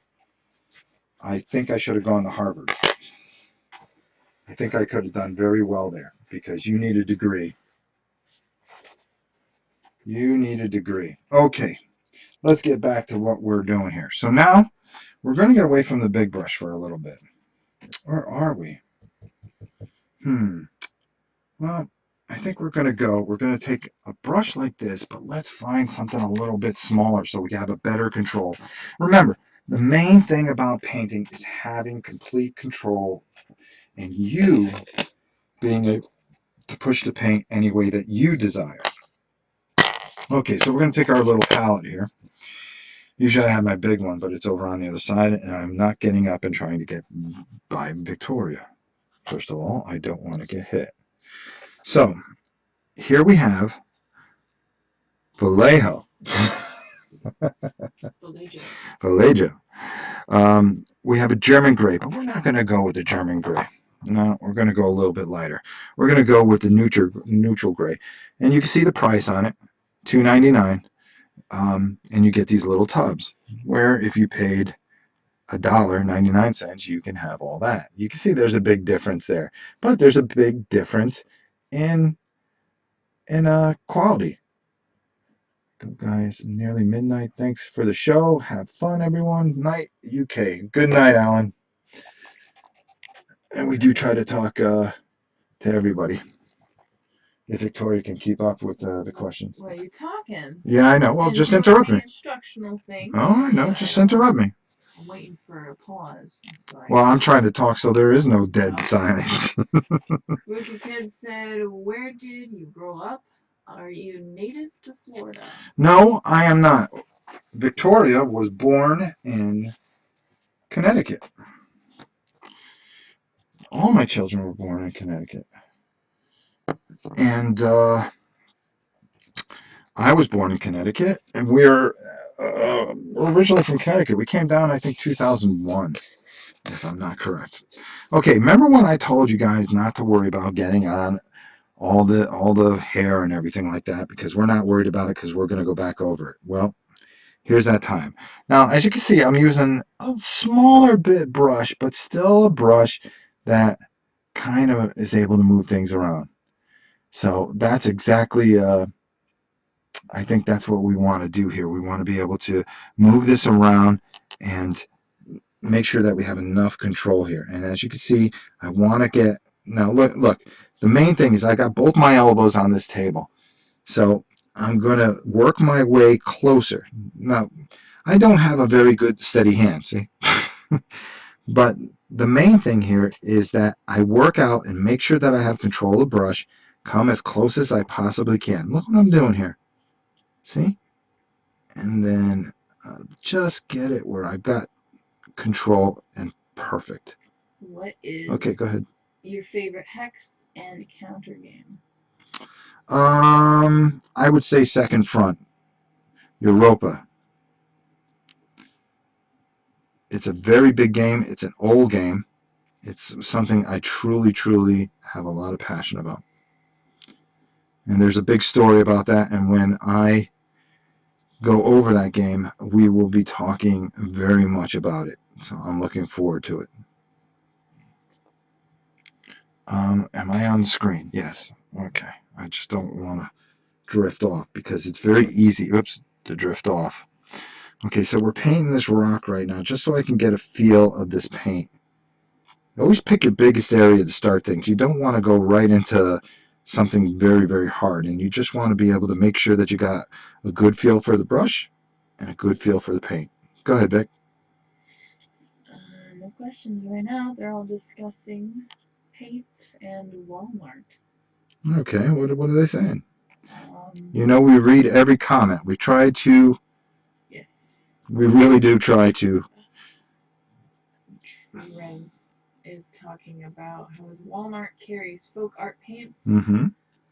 Speaker 1: I think I should have gone to Harvard. I think I could have done very well there because you need a degree. You need a degree. Okay, let's get back to what we're doing here. So now we're going to get away from the big brush for a little bit. Or are we? Well, I think we're going to take a brush like this, but let's find something a little bit smaller so we have a better control. Remember, the main thing about painting is having complete control and you being able to push the paint any way that you desire. Okay, so we're going to take our little palette here. Usually I have my big one, but it's over on the other side, and I'm not getting up and trying to get by Victoria. First of all, I don't want to get hit. So, here we have Vallejo. Vallejo. We have a German gray, but we're not going to go with the German gray. No, we're going to go a little bit lighter. We're going to go with the neutral gray. And you can see the price on it, $2.99. And you get these little tubs where if you paid $1.99, you can have all that. You can see there's a big difference there, but there's a big difference in quality. Go guys, nearly midnight. Thanks for the show. Have fun, everyone. Night, UK. Good night, Alan. And we do try to talk to everybody. If Victoria can keep up with the questions.
Speaker 3: Well, you're talking.
Speaker 1: Yeah, I know. Well, just
Speaker 3: Enjoying
Speaker 1: interrupt
Speaker 3: the
Speaker 1: me.
Speaker 3: instructional thing.
Speaker 1: Oh, I know.
Speaker 3: but
Speaker 1: Just interrupt me.
Speaker 3: I'm waiting for a pause. So
Speaker 1: Well, I'm trying to talk so there is no dead
Speaker 3: Oh.
Speaker 1: silence.
Speaker 3: Rookie Kid said, "Where did you grow up? Are you native to Florida?"
Speaker 1: No, I am not. Victoria was born in Connecticut. All my children were born in Connecticut. And I was born in Connecticut, and we're originally from Connecticut. We came down, I think, 2001, if I'm not correct. Okay, remember when I told you guys not to worry about getting on all the hair and everything like that because we're not worried about it because we're going to go back over it? Well, here's that time. Now, as you can see, I'm using a smaller bit brush, but still a brush that kind of is able to move things around. So that's exactly, I think that's what we want to do here. We want to be able to move this around and make sure that we have enough control here. And as you can see, I want to get, now look, the main thing is I got both my elbows on this table. So I'm going to work my way closer. Now, I don't have a very good steady hand, see? But the main thing here is that I work out and make sure that I have control of the brush, come as close as I possibly can. Look what I'm doing here. See? And then just get it where I've got control and perfect.
Speaker 3: What is
Speaker 1: Okay, go ahead.
Speaker 3: your favorite hex and counter game?
Speaker 1: I would say second front, Europa. It's a very big game. It's an old game. It's something I truly, truly have a lot of passion about. And there's a big story about that. And when I go over that game, we will be talking very much about it. So I'm looking forward to it. Am I on the screen? Yes. Okay. I just don't want to drift off because it's very easy, to drift off. Okay, so we're painting this rock right now just so I can get a feel of this paint. Always pick your biggest area to start things. You don't want to go right into something very, very hard, and you just want to be able to make sure that you got a good feel for the brush and a good feel for the paint. Go ahead, Vic.
Speaker 3: No questions right now. They're all discussing paints and Walmart.
Speaker 1: Okay, what are they saying?
Speaker 3: We
Speaker 1: read every comment. We try to.
Speaker 3: Yes.
Speaker 1: We really do try to.
Speaker 3: Ren is talking about how his Walmart carries folk art paints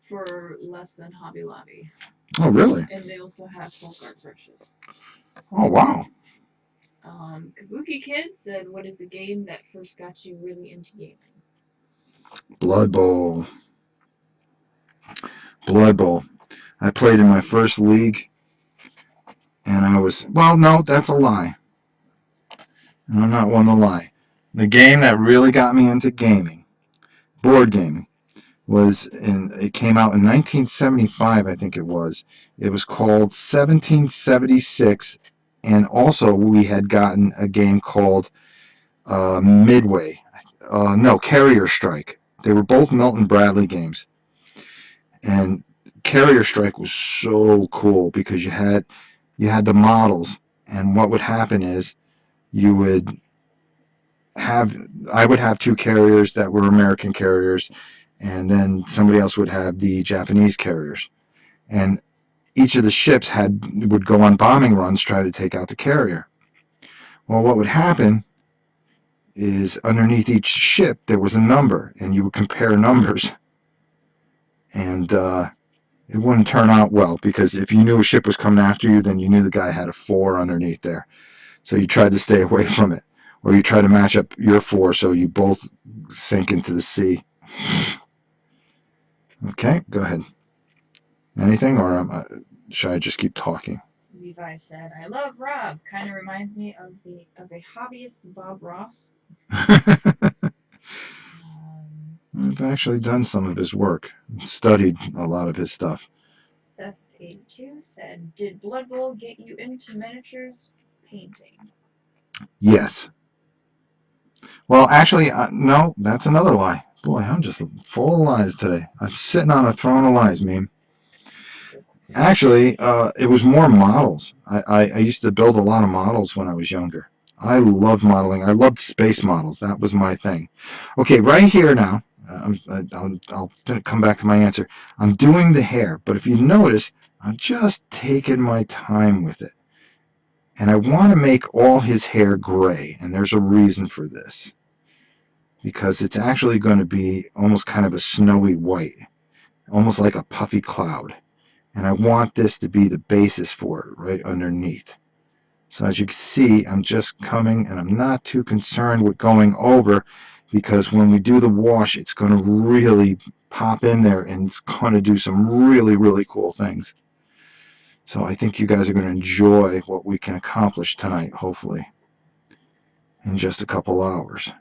Speaker 3: for less than Hobby Lobby.
Speaker 1: Oh, really?
Speaker 3: And they also have folk art brushes.
Speaker 1: Oh, wow.
Speaker 3: Kabuki Kid said, "What is the game that first got you really into gaming?"
Speaker 1: Blood Bowl. Blood Bowl. I played in my first league, and I was, well, no, that's a lie. I'm not one to lie. The game that really got me into gaming, board gaming, it came out in 1975, I think it was. It was called 1776, and also we had gotten a game called Midway. No, Carrier Strike. They were both Milton Bradley games. And Carrier Strike was so cool because you had the models, and what would happen is you would I would have two carriers that were American carriers, and then somebody else would have the Japanese carriers, and each of the ships would go on bombing runs try to take out the carrier. Well, what would happen is underneath each ship there was a number, and you would compare numbers, and it wouldn't turn out well because if you knew a ship was coming after you, then you knew the guy had a 4 underneath there, so you tried to stay away from it, or you try to match up your 4 so you both sink into the sea. Okay, go ahead. Anything, or should I just keep talking?
Speaker 3: Levi said, "I love Rob. Kind of reminds me of a hobbyist Bob Ross."
Speaker 1: I've actually done some of his work, studied a lot of his stuff.
Speaker 3: Cest82 said, "Did Blood Bowl get you into miniatures painting?"
Speaker 1: Yes. Well, actually, no, that's another lie. Boy, I'm just full of lies today. I'm sitting on a throne of lies, meme. Actually, it was more models. I used to build a lot of models when I was younger. I loved modeling. I loved space models. That was my thing. Okay, right here now, I'll come back to my answer. I'm doing the hair, but if you notice, I'm just taking my time with it. And I want to make all his hair gray, and there's a reason for this. Because it's actually going to be almost kind of a snowy white, almost like a puffy cloud. And I want this to be the basis for it right underneath. So as you can see, I'm just coming, and I'm not too concerned with going over, because when we do the wash, it's going to really pop in there, and it's going to do some really, really cool things. So I think you guys are going to enjoy what we can accomplish tonight, hopefully, in just a couple hours.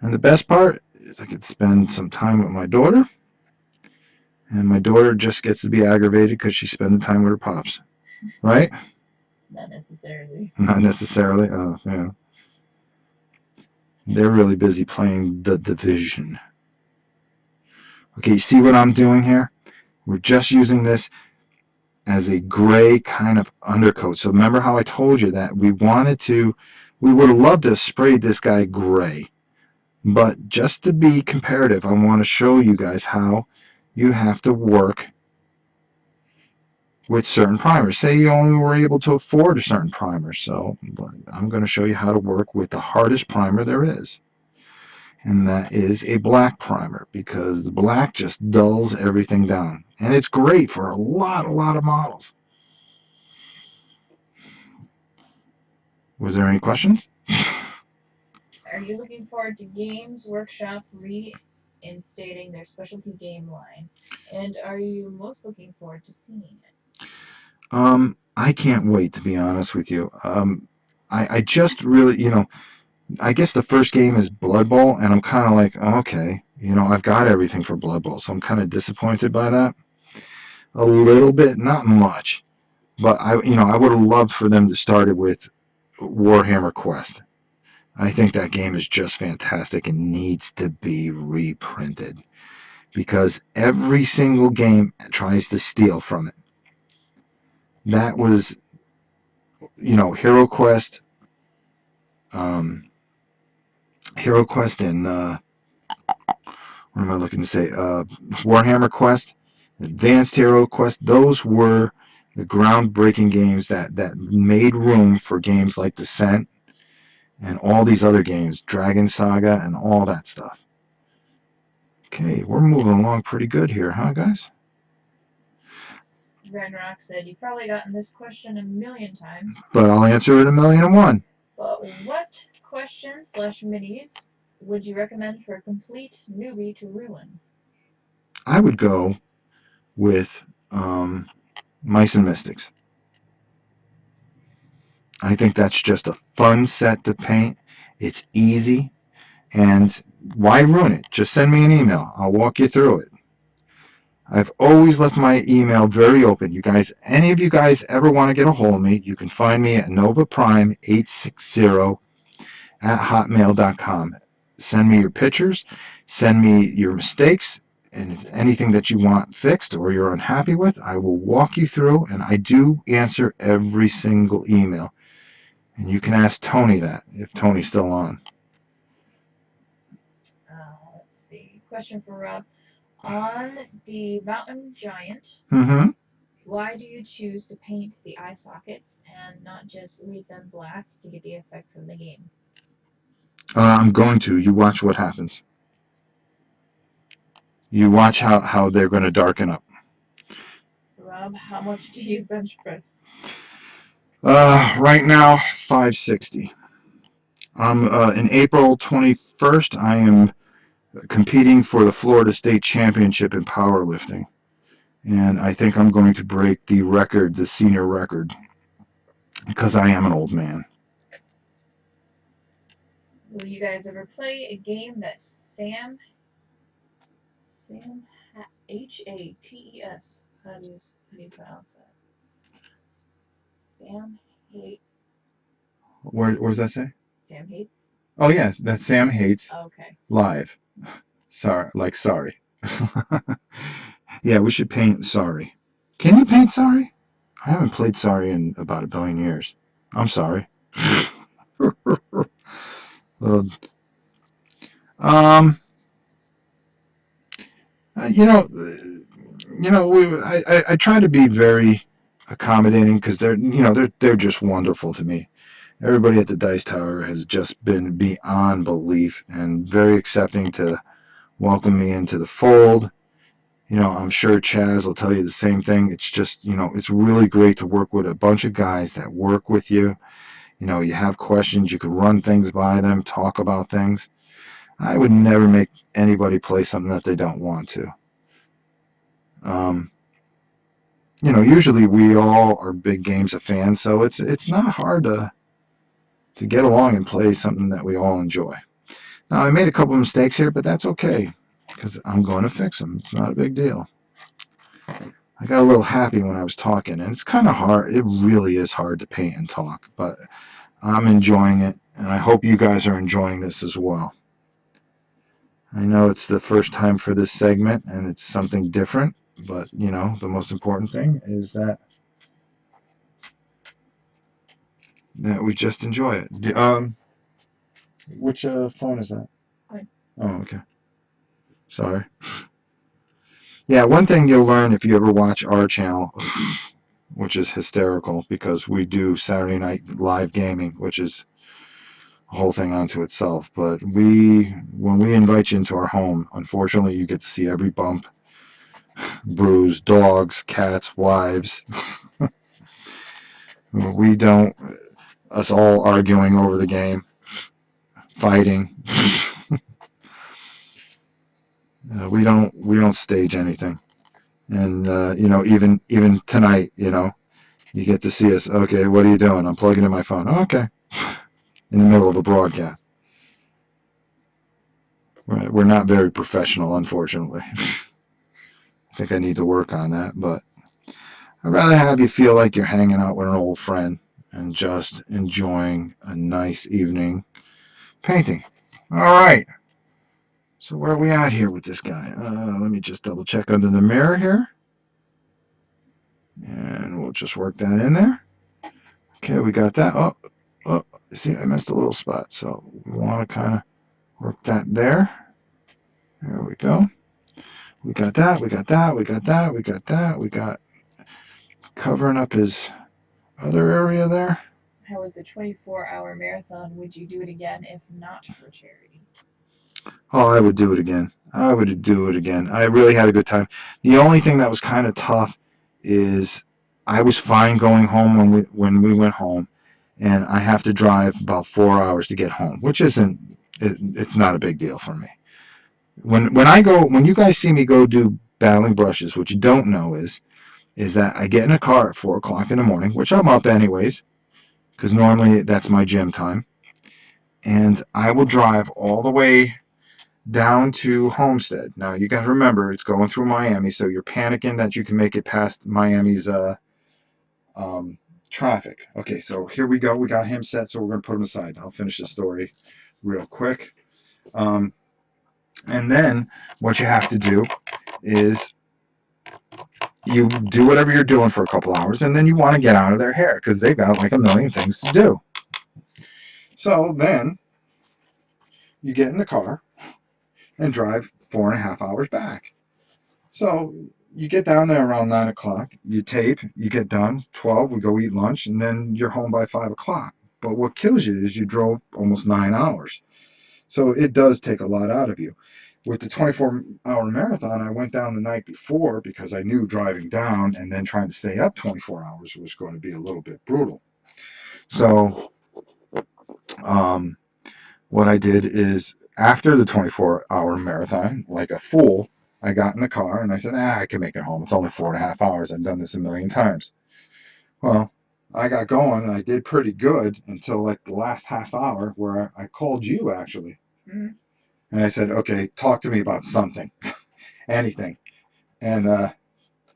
Speaker 1: And the best part is I could spend some time with my daughter, and my daughter just gets to be aggravated because she's spending time with her pops. Right?
Speaker 2: Not necessarily.
Speaker 1: Not necessarily. Oh, yeah. They're really busy playing The Division. Okay, you see what I'm doing here? We're just using this as a gray kind of undercoat. So remember how I told you that we would have loved to have sprayed this guy gray. But just to be comparative, I want to show you guys how you have to work with certain primers. Say you only were able to afford a certain primer. So I'm going to show you how to work with the hardest primer there is. And that is a black primer, because the black just dulls everything down. And it's great for a lot of models. Was there any questions?
Speaker 2: Are you looking forward to Games Workshop reinstating their specialty game line? And are you most looking forward to seeing it?
Speaker 1: I can't wait, to be honest with you. I just really, I guess the first game is Blood Bowl, and I'm kind of like, okay, I've got everything for Blood Bowl, so I'm kind of disappointed by that. A little bit, not much, but I would have loved for them to start it with Warhammer Quest. I think that game is just fantastic and needs to be reprinted, because every single game tries to steal from it. That was, Hero Quest, Hero Quest, and what am I looking to say? Warhammer Quest, Advanced Hero Quest. Those were the groundbreaking games that made room for games like Descent and all these other games, Dragon Saga and all that stuff. Okay, we're moving along pretty good here, huh, guys?
Speaker 2: Renrock said, you've probably gotten this question a million times.
Speaker 1: But I'll answer it 1,000,001.
Speaker 2: But what questions/minis would you recommend for a complete newbie to ruin?
Speaker 1: I would go with Mice and Mystics. I think that's just a fun set to paint. It's easy, and why ruin it? Just send me an email. I'll walk you through it. I've always left my email very open. You guys, any of you guys ever want to get a hold of me, you can find me at novaprime860@hotmail.com. Send me your pictures, send me your mistakes, and if anything that you want fixed or you're unhappy with, I will walk you through, and I do answer every single email. And you can ask Tony that, if Tony's still on.
Speaker 2: Let's see. Question for Rob. On the Mountain Giant, why do you choose to paint the eye sockets and not just leave them black to get the effect from the game?
Speaker 1: I'm going to. You watch what happens. You watch how they're going to darken up.
Speaker 2: Rob, how much do you bench press?
Speaker 1: Right now, 560. In April 21st, I am competing for the Florida State Championship in powerlifting. And I think I'm going to break the record, the senior record, because I am an old man.
Speaker 2: Will you guys ever play a game that Sam Hates? How do you pronounce that? Sam Hate.
Speaker 1: Where does that say?
Speaker 2: Sam Hates.
Speaker 1: Oh yeah, that Sam hates
Speaker 3: Okay.
Speaker 1: live. Sorry. Yeah, we should paint sorry. Can you paint sorry? I haven't played sorry in about 1 billion years. I'm sorry. Little, um, you know, I try to be very accommodating because they're just wonderful to me. Everybody at the Dice Tower has just been beyond belief and very accepting to welcome me into the fold. I'm sure Chaz will tell you the same thing. It's just, it's really great to work with a bunch of guys that work with you. You have questions, you can run things by them, talk about things. I would never make anybody play something that they don't want to. Um, usually we all are big games of fans, so it's not hard to get along and play something that we all enjoy. Now, I made a couple of mistakes here, but that's okay because I'm going to fix them. It's not a big deal. I got a little happy when I was talking, and it's kind of hard. It really is hard to paint and talk, but I'm enjoying it, and I hope you guys are enjoying this as well. I know it's the first time for this segment, and it's something different, but, the most important thing is that we just enjoy it. Which phone is that?
Speaker 2: Mine.
Speaker 1: Oh, okay. Sorry. Yeah, one thing you'll learn if you ever watch our channel, which is hysterical because we do Saturday night live gaming, which is a whole thing unto itself. But when we invite you into our home, unfortunately, you get to see every bump, bruise, dogs, cats, wives. We don't, us all arguing over the game, fighting. We don't stage anything. And even tonight, you get to see us. Okay, what are you doing? I'm plugging in my phone. Oh, okay, in the middle of a broadcast. We're not very professional, unfortunately. I think I need to work on that, but I'd rather have you feel like you're hanging out with an old friend and just enjoying a nice evening painting. All right. So where are we at here with this guy? Let me just double check under the mirror here. And we'll just work that in there. Okay, we got that. Oh, see, I missed a little spot. So we want to kind of work that there. There we go. We got that, we got that, we got that, we got that. We got covering up his other area there.
Speaker 2: How was the 24-hour marathon? Would you do it again if not for charity?
Speaker 1: Oh, I would do it again. I would do it again. I really had a good time. The only thing that was kind of tough is I was fine going home when we went home, and I have to drive about 4 hours to get home, which it's not a big deal for me. When you guys see me go do battling brushes, what you don't know is that I get in a car at 4 o'clock in the morning, which I'm up anyways, because normally that's my gym time, and I will drive all the way down to Homestead. Now you got to remember it's going through Miami, so you're panicking that you can make it past Miami's traffic. Okay, so here we go. We got him set, so we're going to put him aside. I'll finish the story real quick. And then what you have to do is you do whatever you're doing for a couple hours, and then you want to get out of their hair because they've got like a million things to do. So then you get in the car and drive 4.5 hours back. So you get down there around 9 o'clock, you tape, you get done, 12, we go eat lunch, and then you're home by 5 o'clock. But what kills you is you drove almost 9 hours. So it does take a lot out of you. With the 24-hour marathon, I went down the night before because I knew driving down and then trying to stay up 24 hours was going to be a little bit brutal. So what I did is after the 24-hour marathon, like a fool, I got in the car and I said, I can make it home. It's only 4.5 hours. I've done this a million times. Well, I got going and I did pretty good until like the last half hour where I called you actually.
Speaker 2: Mm-hmm.
Speaker 1: And I said, okay, talk to me about something, anything. And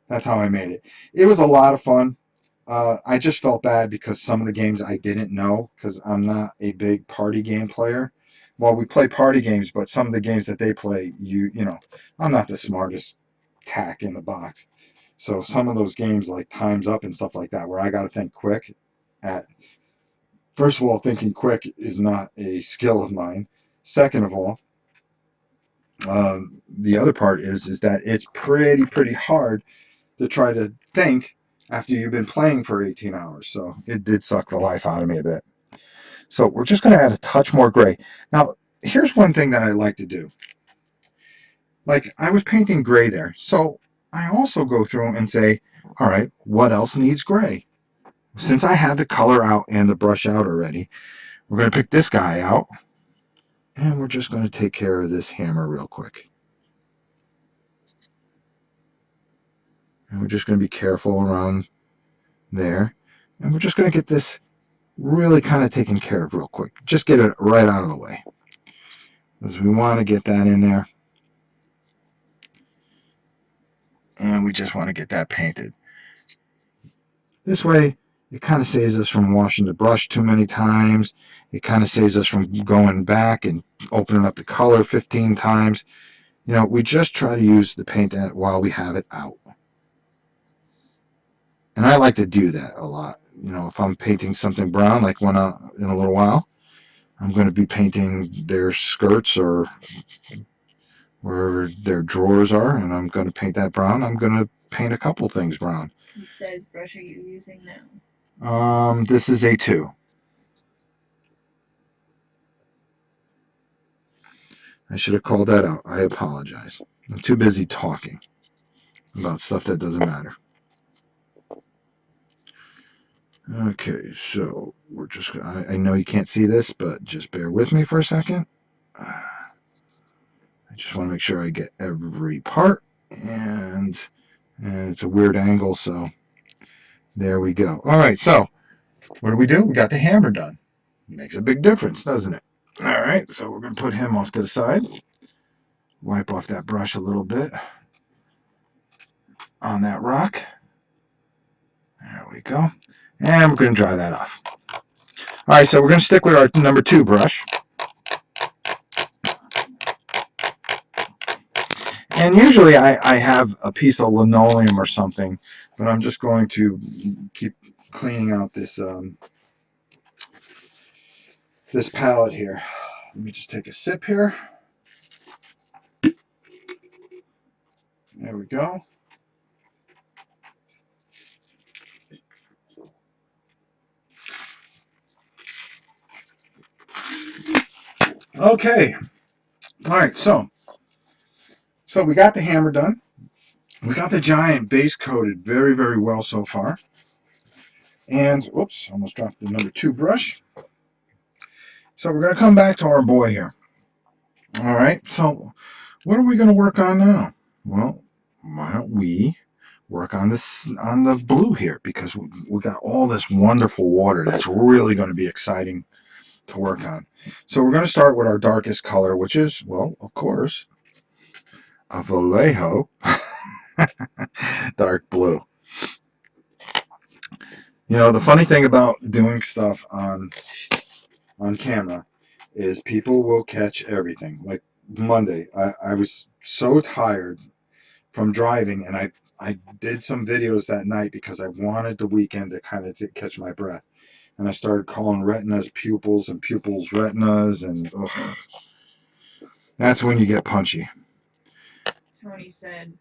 Speaker 1: that's how I made it. It was a lot of fun. I just felt bad because some of the games I didn't know because I'm not a big party game player. well, we play party games, but some of the games that they play, you know, I'm not the smartest tack in the box. So some of those games like Time's Up and stuff like that, where I got to think quick. At first of all, thinking quick is not a skill of mine. Second of all, the other part is that it's pretty hard to try to think after you've been playing for 18 hours. So it did suck the life out of me a bit. So we're just going to add a touch more gray. Now, here's one thing that I like to do. Like I was painting gray there. So I also go through and say, all right, what else needs gray? Since I have the color out and the brush out already, we're going to pick this guy out. And we're just going to take care of this hammer real quick. And we're just going to be careful around there. And we're just going to get this really kind of taken care of real quick. Just get it right out of the way. Because we want to get that in there. And we just want to get that painted. This way, it kind of saves us from washing the brush too many times. It kind of saves us from going back and opening up the color 15 times. You know, we just try to use the paint while we have it out. And I like to do that a lot. You know, if I'm painting something brown, like in a little while, I'm going to be painting their skirts or wherever their drawers are, and I'm going to paint that brown. I'm going to paint a couple things brown.
Speaker 2: What size brush are you using now?
Speaker 1: This is a 2. I should have called that out. I apologize. I'm too busy talking about stuff that doesn't matter. Okay, so we're just, I know you can't see this, but just bear with me for a second. I just want to make sure I get every part, and it's a weird angle, so there we go. All right, so what do? We got the hammer done. Makes a big difference, doesn't it? All right, so we're going to put him off to the side. Wipe off that brush a little bit on that rock. There we go. And we're going to dry that off. All right, so we're going to stick with our number 2 brush. And usually I have a piece of linoleum or something, but I'm just going to keep cleaning out this this palette here. Let me just take a sip here. There we go. Okay. All right, so we got the hammer done. We got the giant base coated very well so far. And, whoops, almost dropped the number 2 brush. So we're going to come back to our boy here. All right, so what are we going to work on now? Well, why don't we work on the blue here, because we got all this wonderful water that's really going to be exciting to work on. So we're going to start with our darkest color, which is, well, of course, a Vallejo dark blue. You know, the funny thing about doing stuff on camera is people will catch everything. Like Monday, I was so tired from driving, and I did some videos that night because I wanted the weekend to kind of catch my breath. And I started calling retinas pupils and pupils retinas, and ugh, that's when you get punchy.
Speaker 2: Tony said,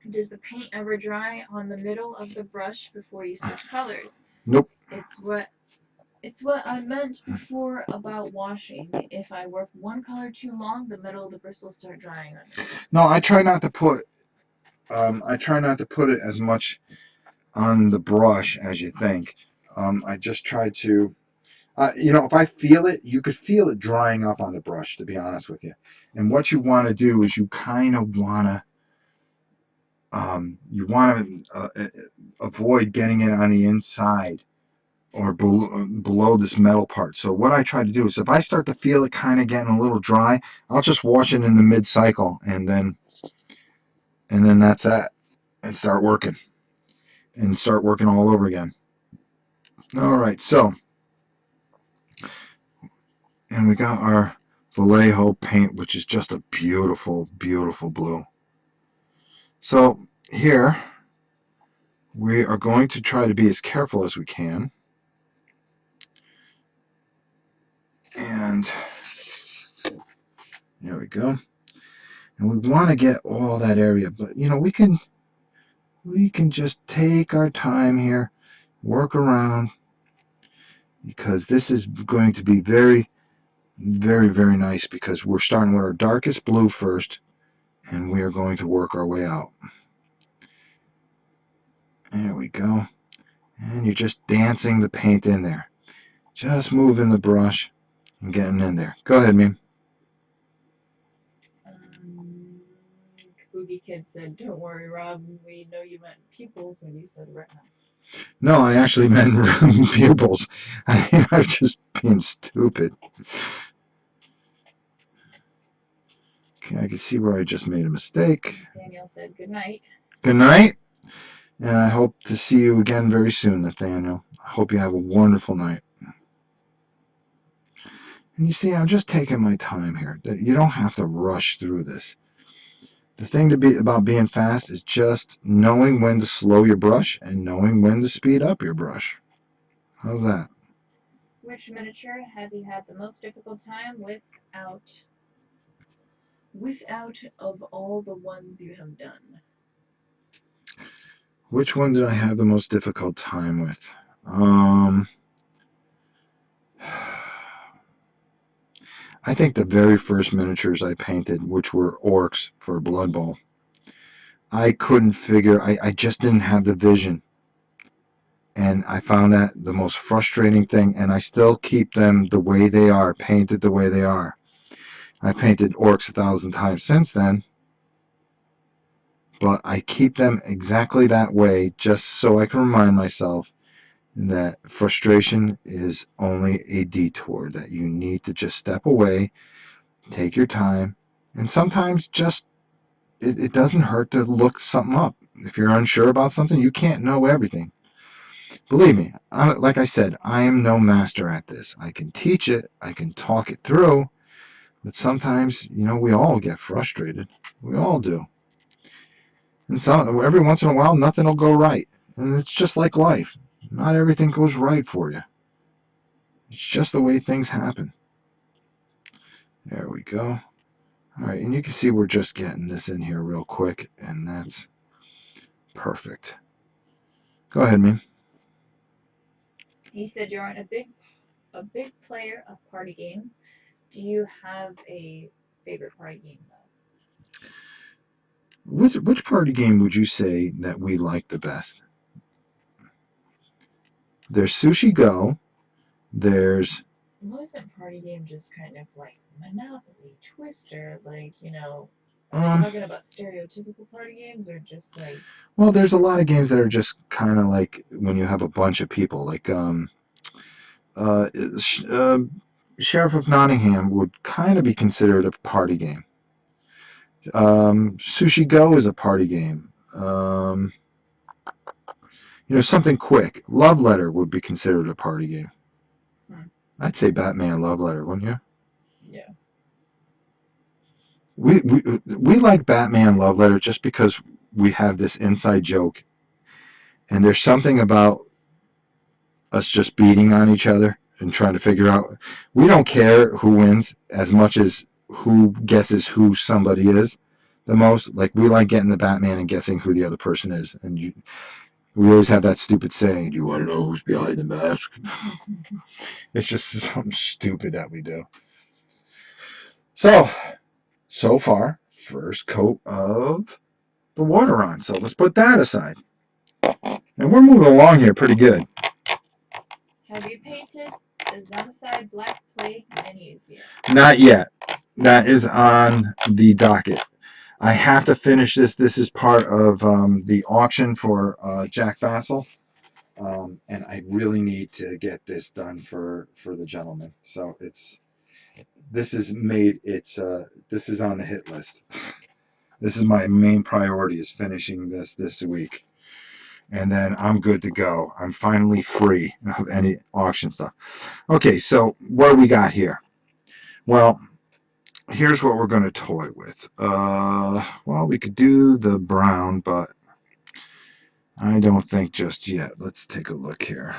Speaker 2: does the paint ever dry on the middle of the brush before you switch colors?
Speaker 1: Nope.
Speaker 2: It's what I meant before about washing. If I work one color too long, the middle of the bristles start drying on me.
Speaker 1: No, I try not to put it as much on the brush as you think. I just try to, you know, if I feel it, you could feel it drying up on the brush, to be honest with you. And what you want to do is you kind of want to, avoid getting it on the inside or below this metal part. So what I try to do is if I start to feel it kind of getting a little dry, I'll just wash it in the mid-cycle, and then that's that, and start working all over again. All right, so, and we got our Vallejo paint, which is just a beautiful, beautiful blue. So here, we are going to try to be as careful as we can. And there we go. And we want to get all that area, but you know, we can just take our time here, work around, because this is going to be very, very, very nice, because we're starting with our darkest blue first, and we are going to work our way out. There we go. And you're just dancing the paint in there. Just moving the brush and getting in there. Go ahead, Meme.
Speaker 3: Boogie Kid said, "Don't worry, Rob. We know you meant pupils when you said retinas."
Speaker 1: No, I actually meant pupils. I'm just being stupid. Okay, I can see where I just made a mistake.
Speaker 3: Daniel said, "Good night."
Speaker 1: Good night. And I hope to see you again very soon, Nathaniel. I hope you have a wonderful night. And you see, I'm just taking my time here. You don't have to rush through this. The thing about being fast is just knowing when to slow your brush and knowing when to speed up your brush. How's that?
Speaker 2: Which miniature have you had the most difficult time without
Speaker 3: of all the ones you have done?
Speaker 1: Which one did I have the most difficult time with? I think the very first miniatures I painted, which were orcs for Blood Bowl, I couldn't figure, I just didn't have the vision. And I found that the most frustrating thing, and I still keep them the way they are, painted the way they are. I painted orcs 1,000 times since then, but I keep them exactly that way just so I can remind myself that frustration is only a detour, that you need to just step away, take your time, and sometimes just it doesn't hurt to look something up. If you're unsure about something, you can't know everything. Believe me, like I said, I am no master at this. I can teach it, I can talk it through, but sometimes, you know, we all get frustrated. We all do. And every once in a while, nothing will go right. And it's just like life. Not everything goes right for you. It's just the way things happen. There we go. All right, and you can see we're just getting this in here real quick, and that's perfect. Go ahead, Meme.
Speaker 2: You said you're a big player of party games. Do you have a favorite party game though?
Speaker 1: Which party game would you say that we like the best? There's Sushi Go. There's...
Speaker 3: Wasn't party game just kind of like Monopoly, Twister, like, you know, are we talking about stereotypical party games or just like...
Speaker 1: Well, there's a lot of games that are just kind of like when you have a bunch of people, like Sheriff of Nottingham would kind of be considered a party game. Sushi Go is a party game. You know, something quick. Love Letter would be considered a party game. I'd say Batman Love Letter, wouldn't you?
Speaker 3: Yeah.
Speaker 1: We like Batman Love Letter just because we have this inside joke, and there's something about us just beating on each other and trying to figure out. We don't care who wins as much as who guesses who somebody is the most. Like, we like getting the Batman and guessing who the other person is, and we always have that stupid saying, "Do you want to know who's behind the mask?" It's just something stupid that we do. So far, first coat of the water on. So let's put that aside. And we're moving along here pretty good.
Speaker 2: Have you painted the Zombicide Black Plague minis yet?
Speaker 1: Not yet. That is on the docket. I have to finish this. This is part of the auction for Jack Vassal. And I really need to get this done for the gentleman. So this is on the hit list. This is my main priority, is finishing this week. And then I'm good to go. I'm finally free of any auction stuff. Okay, so what do we got here? Well, here's what we're going to toy with. Well, we could do the brown, but I don't think just yet. Let's take a look here.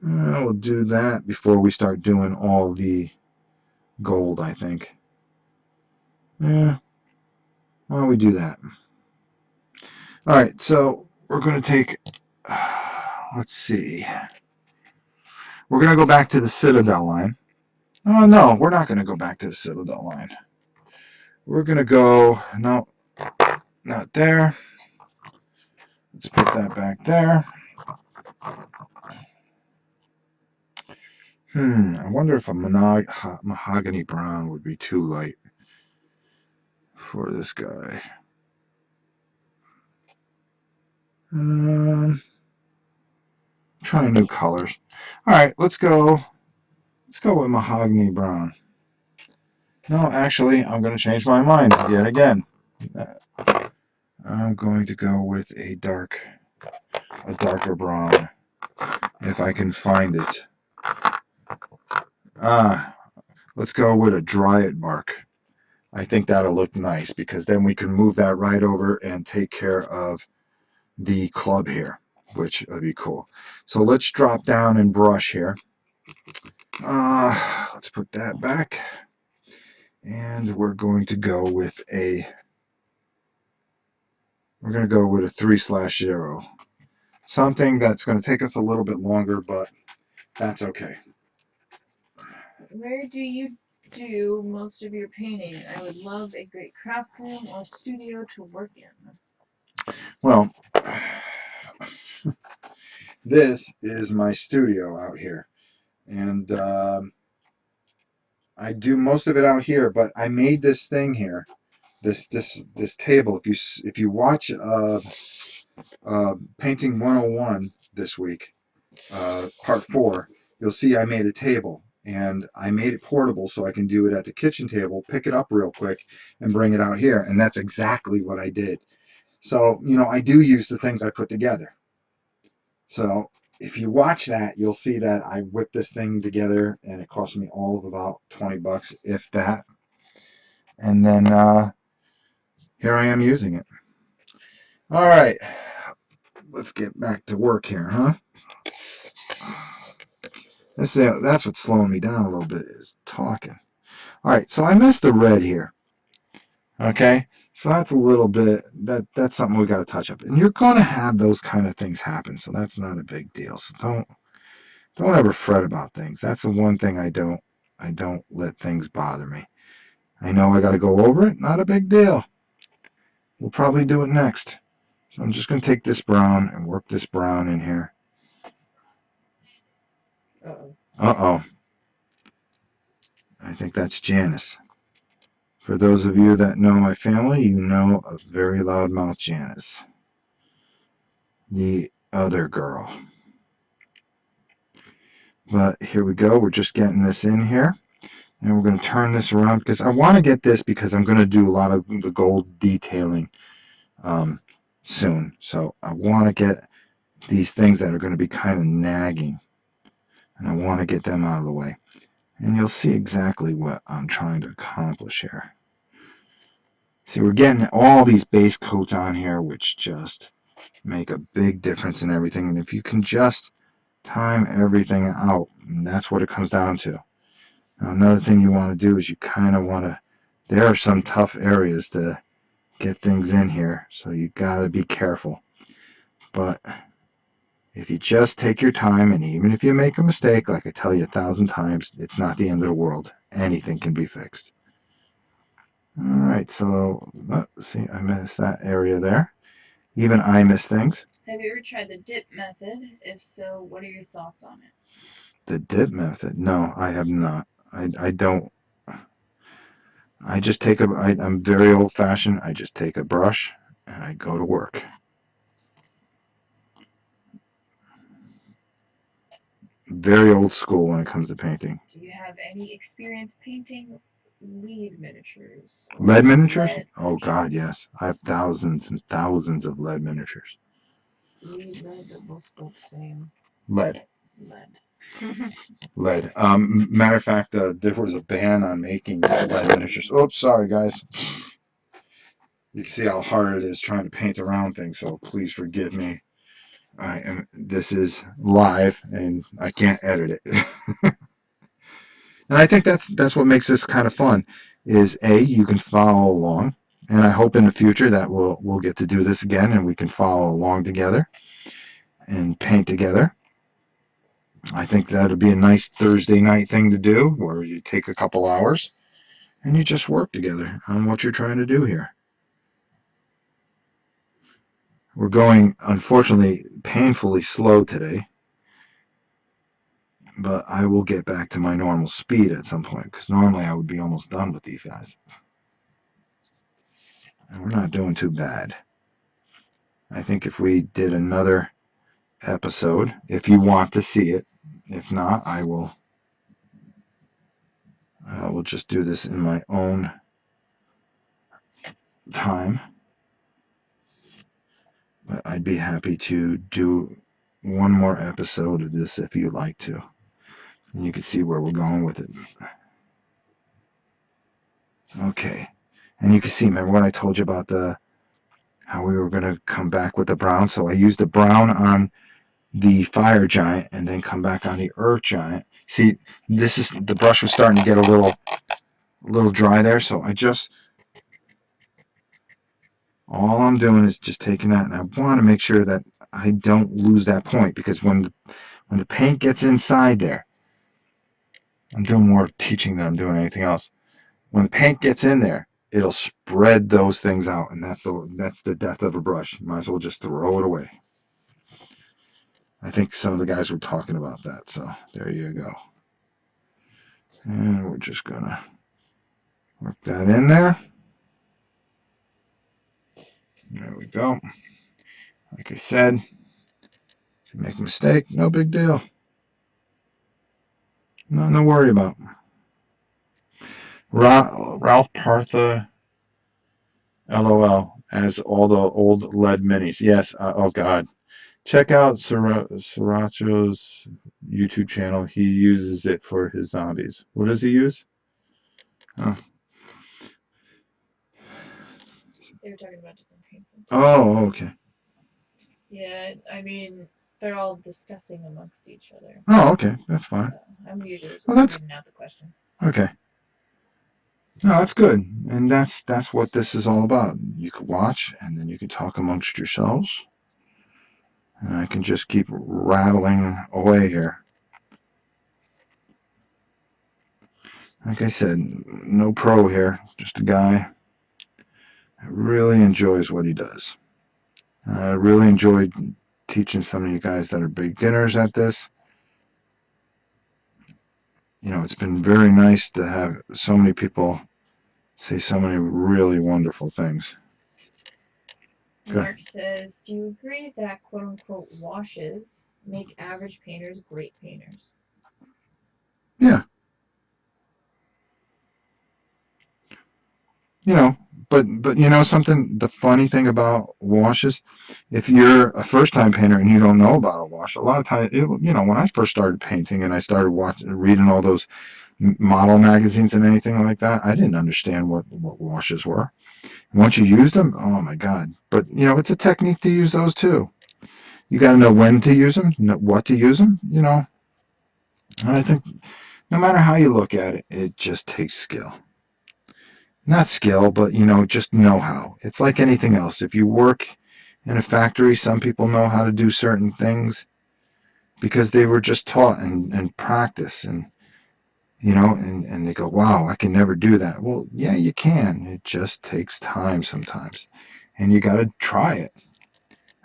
Speaker 1: We'll do that before we start doing all the gold, I think. Yeah, why don't we do that? All right, so we're going to take, let's see. We're going to go back to the Citadel line. Oh, no, we're not going to go back to the Citadel line. We're going to go, no, not there. Let's put that back there. I wonder if a mahogany brown would be too light for this guy. Trying new colors. All right, let's go with mahogany brown. No, actually, I'm going to change my mind yet again. I'm going to go with a darker brown, if I can find it. Let's go with a Dryad bark. I think that'll look nice because then we can move that right over and take care of the club here, which would be cool. So let's drop down and brush here. Let's put that back. And we're going to go with a 3/0. Something that's going to take us a little bit longer, but that's okay.
Speaker 2: Where do you do most of your painting? I would love a great craft room or studio to work in.
Speaker 1: Well, this is my studio out here, and I do most of it out here. But I made this thing here, this table. If you watch Painting 101 this week, part 4, you'll see I made a table. And I made it portable so I can do it at the kitchen table, pick it up real quick, and bring it out here. And that's exactly what I did. So, I do use the things I put together. So if you watch that, you'll see that I whipped this thing together, and it cost me all of about $20, if that. And then here I am using it. All right, let's get back to work here, huh? That's what's slowing me down a little bit, is talking. All right, so I missed the red here. Okay, so that's a little bit, that's something we got to touch up. And you're going to have those kind of things happen, so that's not a big deal. So don't ever fret about things. That's the one thing I don't let things bother me. I know I got to go over it, not a big deal. We'll probably do it next. So I'm just going to take this brown and work this brown in here. Uh-oh. I think that's Janice. For those of you that know my family, you know a very loudmouth Janice. The other girl. But here we go. We're just getting this in here. And we're going to turn this around because I want to get this because I'm going to do a lot of the gold detailing soon. So I want to get these things that are going to be kind of nagging. And I want to get them out of the way. And you'll see exactly what I'm trying to accomplish here. See, we're getting all these base coats on here, which just make a big difference in everything. And if you can just time everything out, and that's what it comes down to. Now, another thing you want to do is you kind of want to, there are some tough areas to get things in here, so you got to be careful. But if you just take your time, and even if you make a mistake, like I tell you 1,000 times, it's not the end of the world. Anything can be fixed. All right, so let's see, I missed that area there. Even I miss things.
Speaker 2: Have you ever tried the dip method? If so, what are your thoughts on it?
Speaker 1: The dip method? No, I have not. I don't. I just take I'm very old fashioned. I just take a brush and I go to work. Very old school when it comes to painting.
Speaker 2: Do you have any experience painting lead miniatures?
Speaker 1: Lead miniatures?
Speaker 2: Lead
Speaker 1: Oh God, yes. I have thousands and thousands of lead miniatures.
Speaker 3: Lead, they're both the same.
Speaker 1: Lead.
Speaker 3: Lead.
Speaker 1: lead. Matter of fact, there was a ban on making lead miniatures. Oops, sorry guys. You can see how hard it is trying to paint around things, so please forgive me. This is live and I can't edit it. And I think that's what makes this kind of fun is you can follow along, and I hope in the future that we'll get to do this again and we can follow along together and paint together. I think that'll be a nice Thursday night thing to do where you take a couple hours and you just work together on what you're trying to do here. We're going, unfortunately, painfully slow today, but I will get back to my normal speed at some point because normally I would be almost done with these guys. And we're not doing too bad. I think if we did another episode, if you want to see it, if not, I will just do this in my own time. But I'd be happy to do one more episode of this if you'd like to. And you can see where we're going with it. Okay. And you can see, remember when I told you about how we were going to come back with the brown? So I used the brown on the fire giant and then come back on the earth giant. See, the brush was starting to get a little dry there, so all I'm doing is just taking that, and I want to make sure that I don't lose that point, because when the paint gets inside there, I'm doing more teaching than I'm doing anything else. When the paint gets in there, it'll spread those things out, and that's the death of a brush. You might as well just throw it away. I think some of the guys were talking about that, so there you go. And we're just gonna work that in there. There we go. Like I said, if you make a mistake, no big deal. Nothing to worry about. Ralph Partha, LOL, as all the old lead minis. Yes, oh God. Check out Sriracha's YouTube channel. He uses it for his zombies. What does he use? Oh,
Speaker 3: They were talking about different paints.
Speaker 1: oh okay.
Speaker 3: Yeah, I mean, they're all discussing amongst each other.
Speaker 1: Oh, okay. That's fine.
Speaker 3: So I'm usually just
Speaker 1: Well, that's
Speaker 3: reading out the questions.
Speaker 1: okay. No, that's good. And that's what this is all about. You can watch and then you can talk amongst yourselves. And I can just keep rattling away here. Like I said, no pro here, just a guy who really enjoys what he does. I really enjoyed teaching some of you guys that are beginners at this. You know, it's been very nice to have so many people say so many really wonderful things. Okay.
Speaker 3: Mark says, do you agree that quote-unquote washes make average painters great painters?
Speaker 1: Yeah. You know, but you know something, the funny thing about washes, if you're a first-time painter and you don't know about a wash, a lot of times, you know, when I first started painting and I started reading all those model magazines and anything like that, I didn't understand what washes were. Once you use them, oh my God. But, you know, it's a technique to use those too. You got to know when to use them, know what to use them, you know. And I think no matter how you look at it, it just takes skill. Not skill, but, you know, just know-how. It's like anything else. If you work in a factory, some people know how to do certain things because they were just taught and practice, and you know, and they go, wow, I can never do that. Well, yeah, you can. It just takes time sometimes, and you got to try it.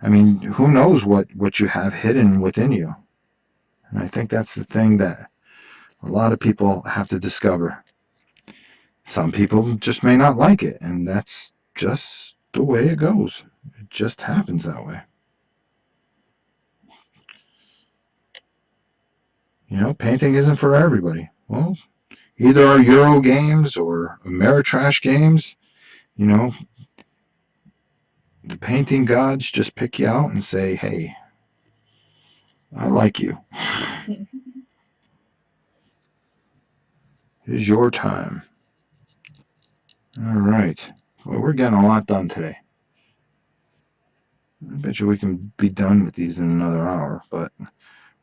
Speaker 1: I mean, who knows what you have hidden within you? And I think that's the thing that a lot of people have to discover. Some people just may not like it, and that's just the way it goes. It just happens that way. You know, painting isn't for everybody. Well, either our Euro games or Ameritrash games, you know, the painting gods just pick you out and say, hey, I like you. is your time. All right. Well, we're getting a lot done today. I bet you we can be done with these in another hour, but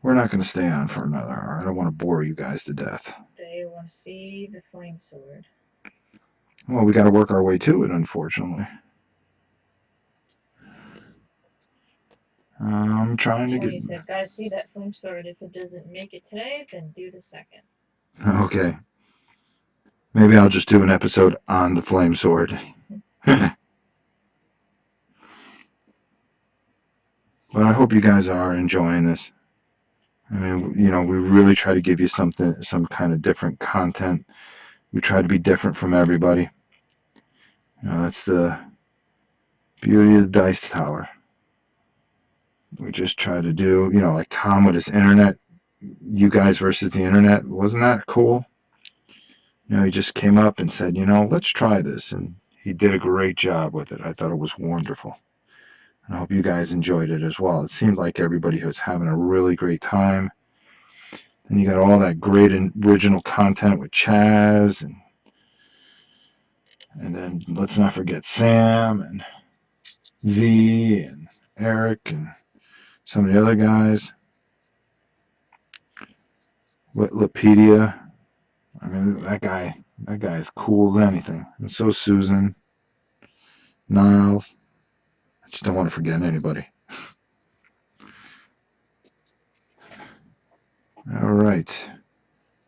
Speaker 1: we're not going to stay on for another hour. I don't want to bore you guys to death.
Speaker 3: They want to see the flame sword.
Speaker 1: Well, we got to work our way to it, unfortunately. I'm trying to
Speaker 3: Tony
Speaker 1: get.
Speaker 3: said, gotta see that flame sword. If it doesn't make it today, then do the second.
Speaker 1: Okay. Maybe I'll just do an episode on the flame sword. But I hope you guys are enjoying this. I mean, we really try to give you some kind of different content. We try to be different from everybody. That's the beauty of the Dice Tower. We just try to do, like Tom with his internet, you guys versus the internet. Wasn't that cool? He just came up and said, let's try this. And he did a great job with it. I thought it was wonderful. I hope you guys enjoyed it as well. It seemed like everybody was having a really great time. And you got all that great original content with Chaz, and then let's not forget Sam and Z and Eric and some of the other guys. Lapedia. I mean, that guy is cool as anything. And so Susan, Niles. I just don't want to forget anybody. All right.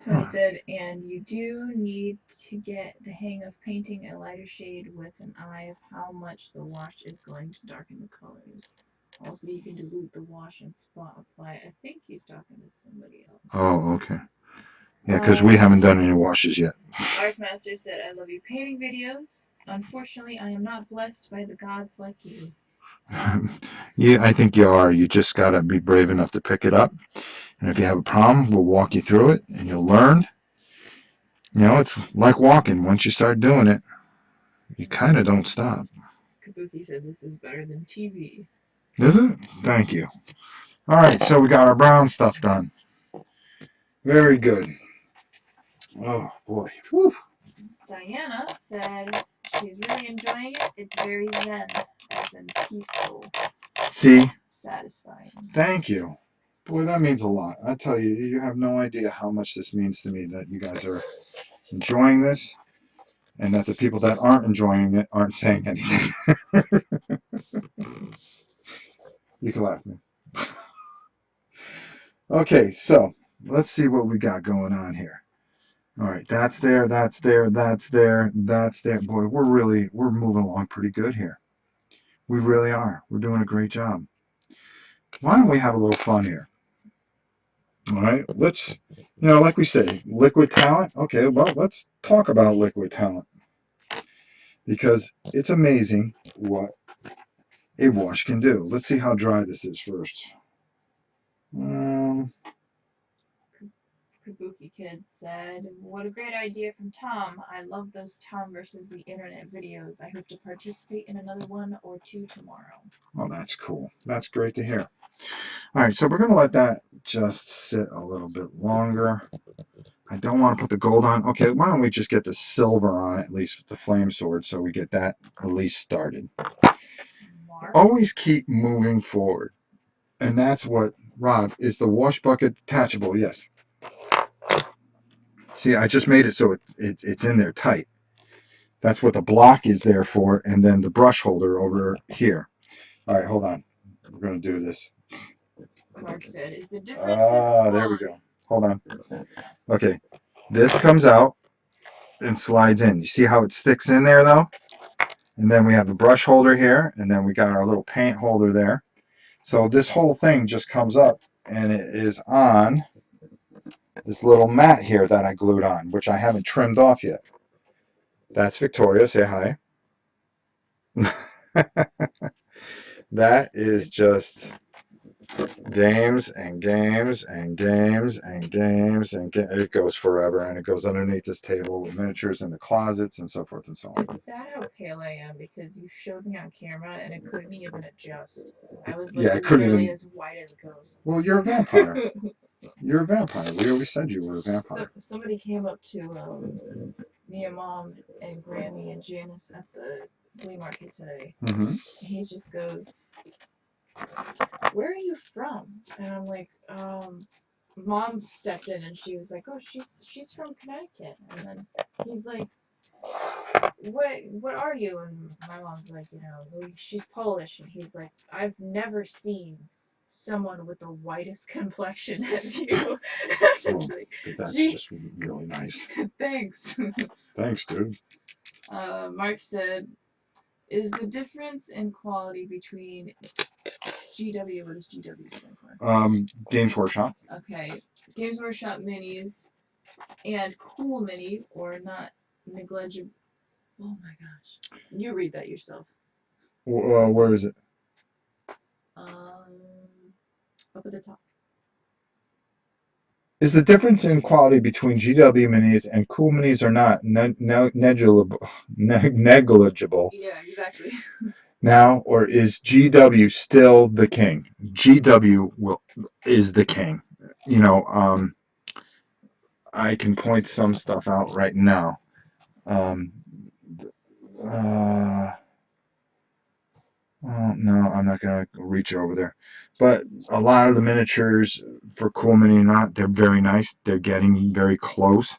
Speaker 2: Tony said, and you do need to get the hang of painting a lighter shade with an eye of how much the wash is going to darken the colors. Also, you can dilute the wash and spot apply. I think he's talking to somebody else.
Speaker 1: Oh, okay. Yeah, because we haven't done any washes yet.
Speaker 2: Arcmaster said, I love your painting videos. Unfortunately, I am not blessed by the gods like you.
Speaker 1: Yeah, I think you are. You just got to be brave enough to pick it up. And if you have a problem, we'll walk you through it and you'll learn. It's like walking. Once you start doing it, you kind of don't stop.
Speaker 3: Kabuki said this is better than TV.
Speaker 1: Is it? Thank you. All right, so we got our brown stuff done. Very good. Oh, boy. Whew.
Speaker 2: Diana said she's really enjoying it. It's very zen, as in peaceful.
Speaker 1: See?
Speaker 2: Satisfying.
Speaker 1: Thank you. Boy, that means a lot. I tell you, you have no idea how much this means to me that you guys are enjoying this and that the people that aren't enjoying it aren't saying anything. You can laugh at me. Okay, so let's see what we got going on here. All right, that's there, that's there, that's there, that's there. Boy, we're moving along pretty good here. We really are. We're doing a great job. Why don't we have a little fun here? All right, let's, like we say, liquid talent. Okay, well, let's talk about liquid talent because it's amazing what a wash can do. Let's see how dry this is first.
Speaker 2: Kabuki Kid said, what a great idea from Tom. I love those Tom versus the internet videos. I hope to participate in another one or two tomorrow.
Speaker 1: Oh, that's cool. That's great to hear. All right, so we're going to let that just sit a little bit longer. I don't want to put the gold on. Okay, why don't we just get the silver on at least with the flame sword so we get that at least started.
Speaker 2: Mark?
Speaker 1: Always keep moving forward. And that's what, Rob, is the wash bucket detachable? Yes. See, I just made it so it's in there tight. That's what the block is there for, and then the brush holder over here. All right, hold on. We're going to do this.
Speaker 2: Mark said, is the difference
Speaker 1: there we go. Hold on. Okay, this comes out and slides in. You see how it sticks in there, though? And then we have the brush holder here, and then we got our little paint holder there. So this whole thing just comes up, and it is on this little mat here that I glued on, which I haven't trimmed off yet. That's Victoria. Say hi. That is just games and games and games and games and it goes forever, and it goes underneath this table with miniatures in the closets and so forth and so on.
Speaker 3: It's sad how pale I am because you showed me on camera and it couldn't even adjust. I was
Speaker 1: Yeah,
Speaker 3: like
Speaker 1: it couldn't
Speaker 3: literally
Speaker 1: even-
Speaker 3: as white as a ghost.
Speaker 1: Well, you're a vampire. You're a vampire. We always said you were a vampire.
Speaker 3: Somebody came up to me and Mom and Grammy and Janice at the flea market today.
Speaker 1: Mm-hmm.
Speaker 3: And he just goes, "Where are you from?" And I'm like, Mom stepped in and she was like, "Oh, she's from Connecticut." And then he's like, what are you?" And my mom's like, "Well, she's Polish." And he's like, "I've never seen someone with the whitest complexion as you." It's like,
Speaker 1: That's
Speaker 3: gee,
Speaker 1: just really nice.
Speaker 3: thanks.
Speaker 1: Thanks, dude.
Speaker 3: Mark said, "Is the difference in quality between GW, what does GW stand for?"
Speaker 1: Games Workshop.
Speaker 3: Okay, Games Workshop minis and Cool Mini, or not negligible. Oh my gosh. You read that yourself.
Speaker 1: Where is it?
Speaker 3: Up at the top.
Speaker 1: Is the difference in quality between GW minis and cool minis or not negligible
Speaker 3: Yeah, exactly.
Speaker 1: now, or is GW still the king? GW is the king. I can point some stuff out right now. Um, Well, no, I'm not gonna reach over there. But a lot of the miniatures for Cool Mini not they're very nice. They're getting very close,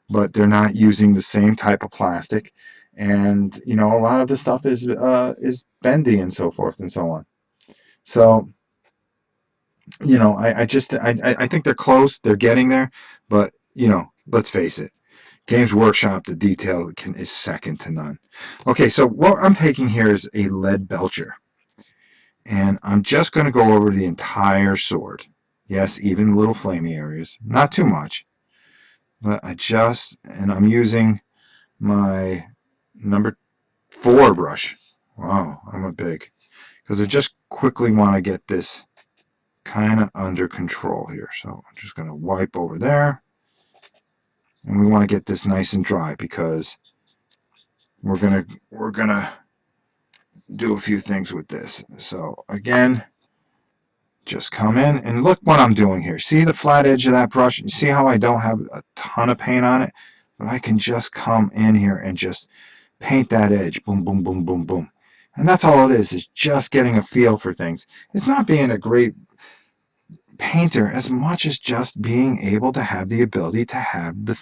Speaker 1: but they're not using the same type of plastic. And a lot of the stuff is bendy and so forth and so on. So, I think they're close, they're getting there, but let's face it. Games Workshop, the detail is second to none. Okay, so what I'm taking here is a lead belcher. And I'm just going to go over the entire sword. Yes, even little flamey areas. Not too much. But and I'm using my number 4 brush. Wow, I'm a big. Because I just quickly want to get this kind of under control here. So I'm just going to wipe over there. And we want to get this nice and dry because we're gonna do a few things with this. So again, just come in and look what I'm doing here. See the flat edge of that brush? You see how I don't have a ton of paint on it? But I can just come in here and just paint that edge. Boom, boom, boom, boom, boom. And that's all it is just getting a feel for things. It's not being a great painter as much as just being able to have the ability to have the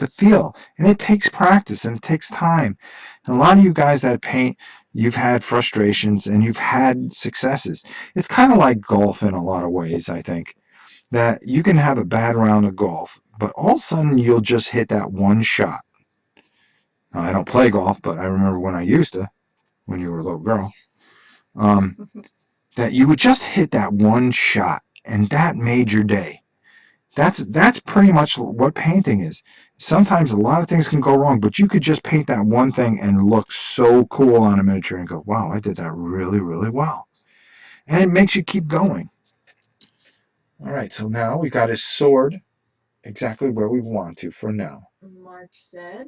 Speaker 1: feel. And it takes practice and it takes time. And a lot of you guys that paint, you've had frustrations and you've had successes. It's kind of like golf in a lot of ways, I think, that you can have a bad round of golf, but all of a sudden you'll just hit that one shot. Now, I don't play golf, but I remember when I used to, when you were a little girl, that you would just hit that one shot and that made your day. That's pretty much what painting is. Sometimes a lot of things can go wrong, but you could just paint that one thing and look so cool on a miniature and go, wow, I did that really, really well. And it makes you keep going. All right, so now we got his sword exactly where we want to for now.
Speaker 3: Mark said,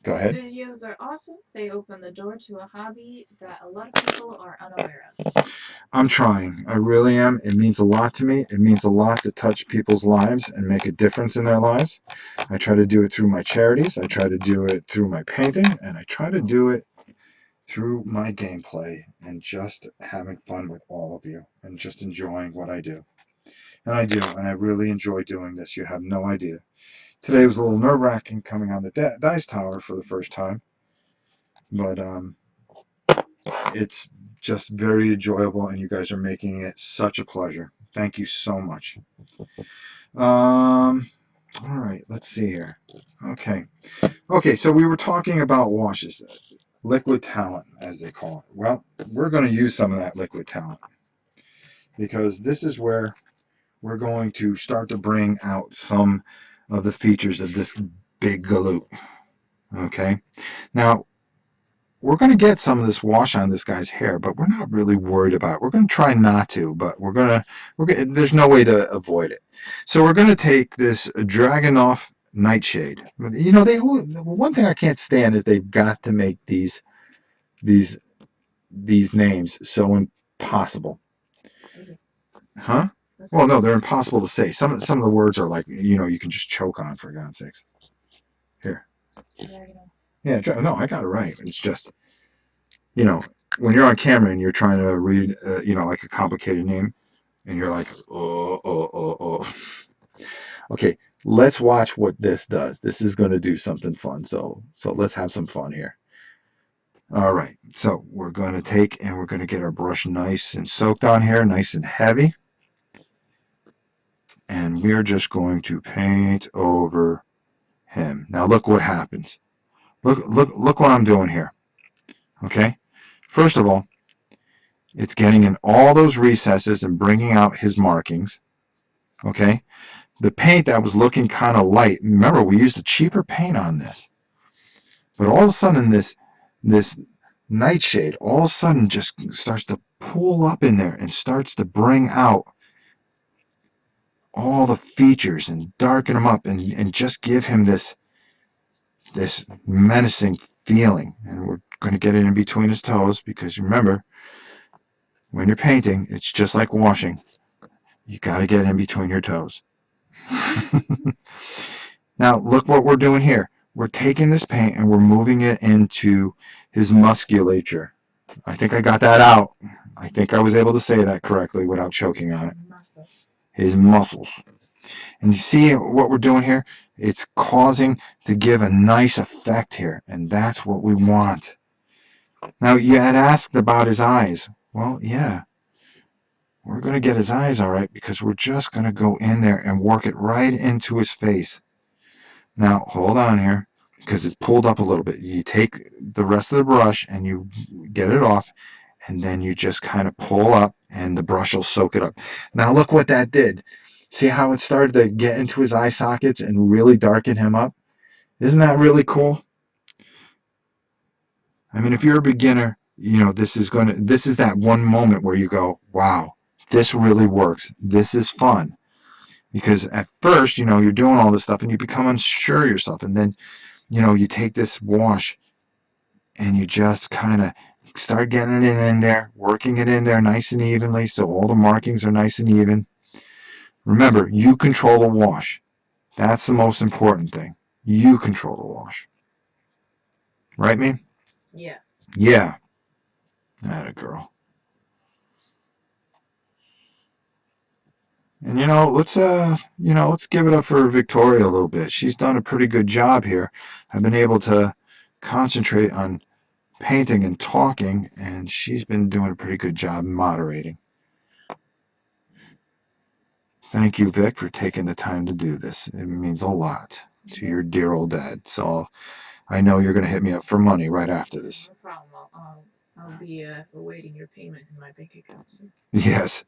Speaker 1: Go
Speaker 3: "These
Speaker 1: ahead.
Speaker 3: videos are awesome. They open the door to a hobby that a lot of people are unaware of."
Speaker 1: I'm trying. I really am. It means a lot to me. It means a lot to touch people's lives and make a difference in their lives. I try to do it through my charities. I try to do it through my painting. And I try to do it through my gameplay and just having fun with all of you and just enjoying what I do. And I do. And I really enjoy doing this. You have no idea. Today was a little nerve-wracking coming on the dice tower for the first time. But it's just very enjoyable, and you guys are making it such a pleasure. Thank you so much. All right, let's see here. Okay, so we were talking about washes, liquid talent, as they call it. Well, we're going to use some of that liquid talent because this is where we're going to start to bring out some of the features of this big galoot. Okay, now we're going to get some of this wash on this guy's hair, but we're not really worried about it. We're going to try not to, but there's no way to avoid it. So we're going to take this Dragunov Nightshade. One thing I can't stand is they've got to make these names so impossible.
Speaker 3: Okay.
Speaker 1: Huh? Well, no, they're impossible to say. Some of the words are like, you can just choke on, for God's sakes. Here.
Speaker 2: Oregano.
Speaker 1: Yeah, no, I got it right. It's just, when you're on camera and you're trying to read, like a complicated name, and you're like, oh. Okay, let's watch what this does. This is going to do something fun. So let's have some fun here. All right, so we're going to take and we're going to get our brush nice and soaked on here, nice and heavy. And we're just going to paint over him. Now look what happens. Look what I'm doing here. Okay? First of all, it's getting in all those recesses and bringing out his markings. Okay? The paint that was looking kind of light, remember we used a cheaper paint on this. But all of a sudden this nightshade all of a sudden just starts to pull up in there and starts to bring out all the features and darken them up and just give him this menacing feeling. And we're going to get it in between his toes because remember, when you're painting, it's just like washing. You got to get in between your toes. Now, look what we're doing here. We're taking this paint and we're moving it into his musculature. I think I got that out. I think I was able to say that correctly without choking on it. His muscles. And you see what we're doing here? It's causing to give a nice effect here, and that's what we want. Now, you had asked about his eyes. Well, yeah, we're going to get his eyes all right because we're just going to go in there and work it right into his face. Now, hold on here because it's pulled up a little bit. You take the rest of the brush and you get it off, and then you just kind of pull up and the brush will soak it up. Now, look what that did. See how it started to get into his eye sockets and really darken him up? Isn't that really cool? I mean, if you're a beginner, this is that one moment where you go, wow, this really works. This is fun. Because at first, you're doing all this stuff and you become unsure of yourself. And then, you take this wash and you just kind of start getting it in there, working it in there nice and evenly so all the markings are nice and even. Remember, you control the wash. That's the most important thing. You control the wash. Right, me?
Speaker 3: Yeah.
Speaker 1: Yeah. Atta girl. And let's give it up for Victoria a little bit. She's done a pretty good job here. I've been able to concentrate on painting and talking, and she's been doing a pretty good job moderating. Thank you, Vic, for taking the time to do this. It means a lot to your dear old dad. So I know you're going to hit me up for money right after this.
Speaker 3: No problem. I'll be awaiting your payment in my bank account soon.
Speaker 1: Yes.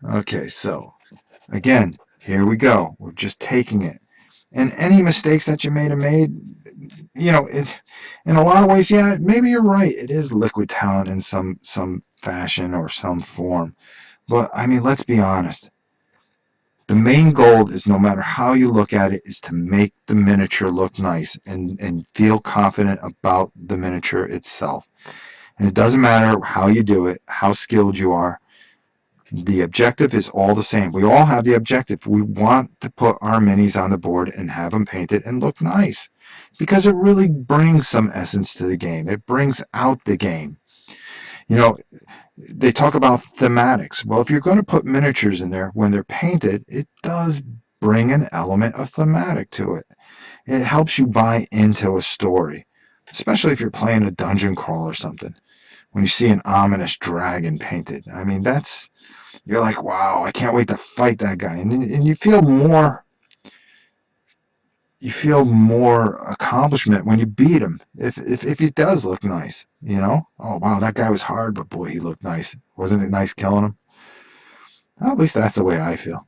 Speaker 1: Okay, so again, here we go. We're just taking it. And any mistakes that you may have made, it, in a lot of ways, yeah, maybe you're right. It is liquid talent in some fashion or some form. But I mean, let's be honest. The main goal is, no matter how you look at it, is to make the miniature look nice and feel confident about the miniature itself. And it doesn't matter how you do it, how skilled you are. The objective is all the same. We all have the objective. We want to put our minis on the board and have them painted and look nice because it really brings some essence to the game. It brings out the game. They talk about thematics. Well, if you're going to put miniatures in there, when they're painted, it does bring an element of thematic to it. It helps you buy into a story, especially if you're playing a dungeon crawl or something. When you see an ominous dragon painted, I mean, you're like, wow, I can't wait to fight that guy. And you feel more accomplishment when you beat him if he does look nice. Oh wow, that guy was hard, but boy, he looked nice. Wasn't it nice killing him? Well, at least that's the way I feel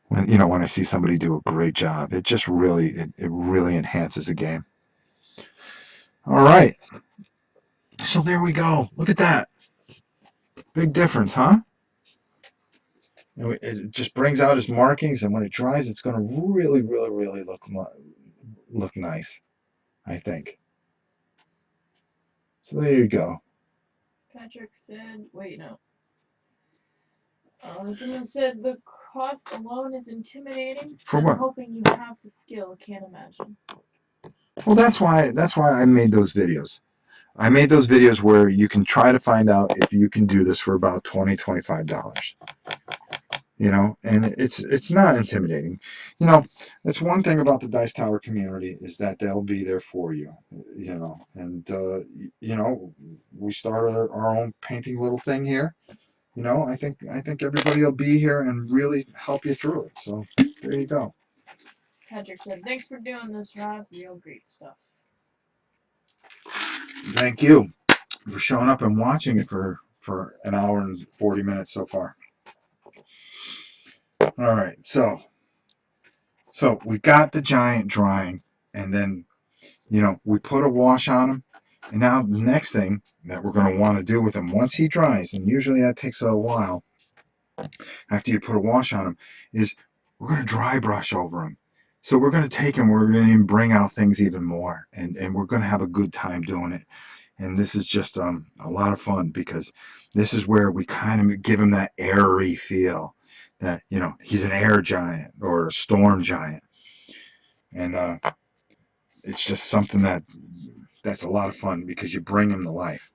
Speaker 1: when I see somebody do a great job. It just really enhances the game. All right, so there we go. Look at that, big difference, huh? It just brings out his markings, and when it dries, it's going to really look nice, I think. So there you go.
Speaker 2: Patrick said, wait, no.
Speaker 3: Someone said the cost alone is intimidating.
Speaker 1: For
Speaker 3: I'm
Speaker 1: what?
Speaker 3: hoping you have the skill. Can't imagine.
Speaker 1: Well, that's why I made those videos. I made those videos where you can try to find out if you can do this for about $20-$25. You know, and it's not intimidating. You know, it's one thing about the Dice Tower community is that they'll be there for you. You know, and you know, we started our own painting little thing here. You know, I think everybody will be here and really help you through it. So there you go.
Speaker 3: Patrick said, "Thanks for doing this, Rob. Real great stuff."
Speaker 1: Thank you for showing up and watching it for an hour and 40 minutes so far. All right, so we got the giant drying, and then you know we put a wash on him, and now the next thing that we're going to want to do with him once he dries, and usually that takes a while after you put a wash on him, is we're going to dry brush over him. So we're going to take him, we're going to even bring out things even more, and we're going to have a good time doing it. And this is just a lot of fun because this is where we kind of give him that airy feel that, you know, he's an air giant or a storm giant. And it's just something that's a lot of fun because you bring him to life.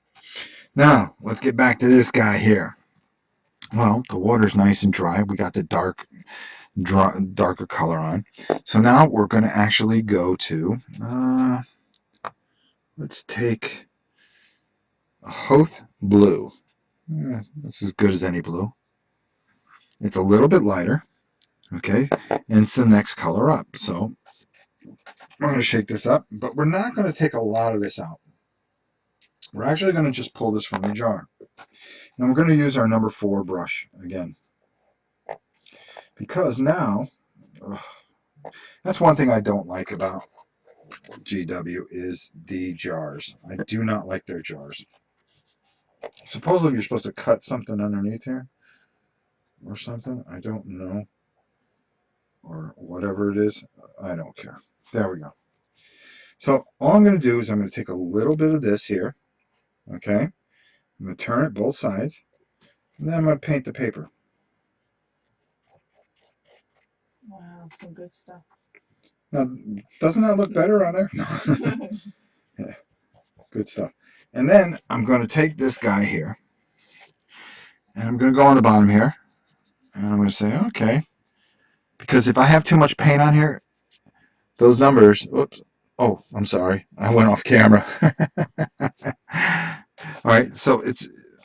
Speaker 1: Now, let's get back to this guy here. Well, the water's nice and dry. We got the darker color on. So now we're going to actually go to, let's take a Hoth blue. That's as good as any blue. It's a little bit lighter, okay, and it's the next color up. So we're going to shake this up, but we're not going to take a lot of this out. We're actually going to just pull this from the jar. And we're going to use our number 4 brush again. Because now, that's one thing I don't like about GW is the jars. I do not like their jars. Supposedly you're supposed to cut something underneath here or something. I don't know. Or whatever it is. I don't care. There we go. So all I'm going to do is I'm going to take a little bit of this here. Okay. I'm going to turn it both sides. And then I'm going to paint the paper.
Speaker 3: Wow, some good stuff.
Speaker 1: Now, doesn't that look better on there? No. Yeah. Good stuff. And then I'm going to take this guy here. And I'm going to go on the bottom here. And I'm going to say, okay. Because if I have too much paint on here, those numbers, oops. Oh, I'm sorry. I went off camera. All right, so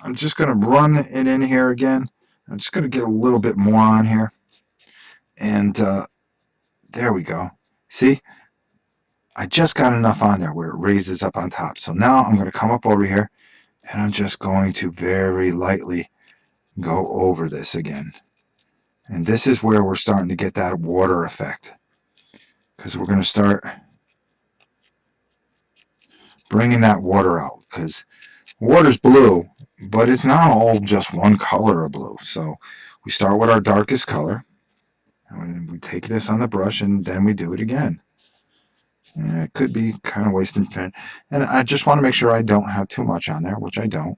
Speaker 1: I'm just going to run it in here again. I'm just going to get a little bit more on here. And there we go. See? I just got enough on there where it raises up on top. So now I'm going to come up over here, and I'm just going to very lightly go over this again. And this is where we're starting to get that water effect. Because we're going to start bringing that water out. Because water's blue, but it's not all just one color of blue. So we start with our darkest color. And we take this on the brush, and then we do it again. And it could be kind of wasting paint. And I just want to make sure I don't have too much on there, which I don't.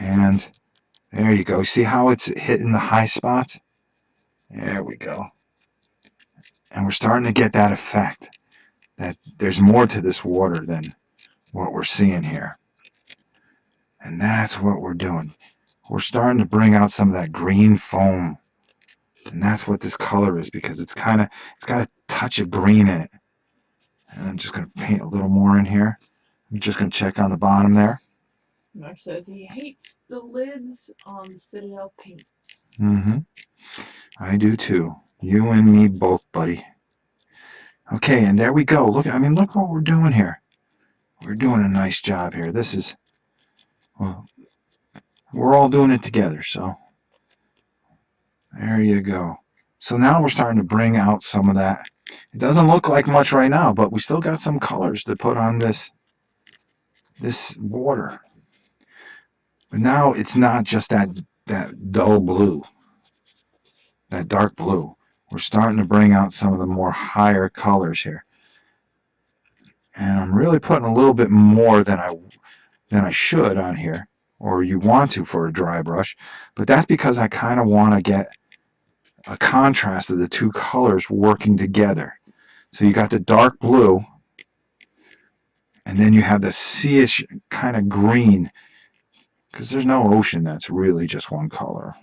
Speaker 1: And there you go. See how it's hitting the high spots? There we go. And we're starting to get that effect. That there's more to this water than what we're seeing here. And that's what we're doing. We're starting to bring out some of that green foam. And that's what this color is, because it's got a touch of green in it. And I'm just going to paint a little more in here. I'm just going to check on the bottom there.
Speaker 3: Mark says he hates the lids on the Citadel paints.
Speaker 1: Mm-hmm. I do too. You and me both, buddy. Okay, and there we go. Look what we're doing here. We're doing a nice job here. This is, well, we're all doing it together, so there you go. So now we're starting to bring out some of that. It doesn't look like much right now, but we still got some colors to put on this water. But now it's not just that dull blue, that dark blue. We're starting to bring out some of the more higher colors here. And I'm really putting a little bit more than I should on here. or you want to for a dry brush, but that's because I kind of want to get a contrast of the two colors working together. So you got the dark blue, and then you have the seaish kind of green, because there's no ocean that's really just one color.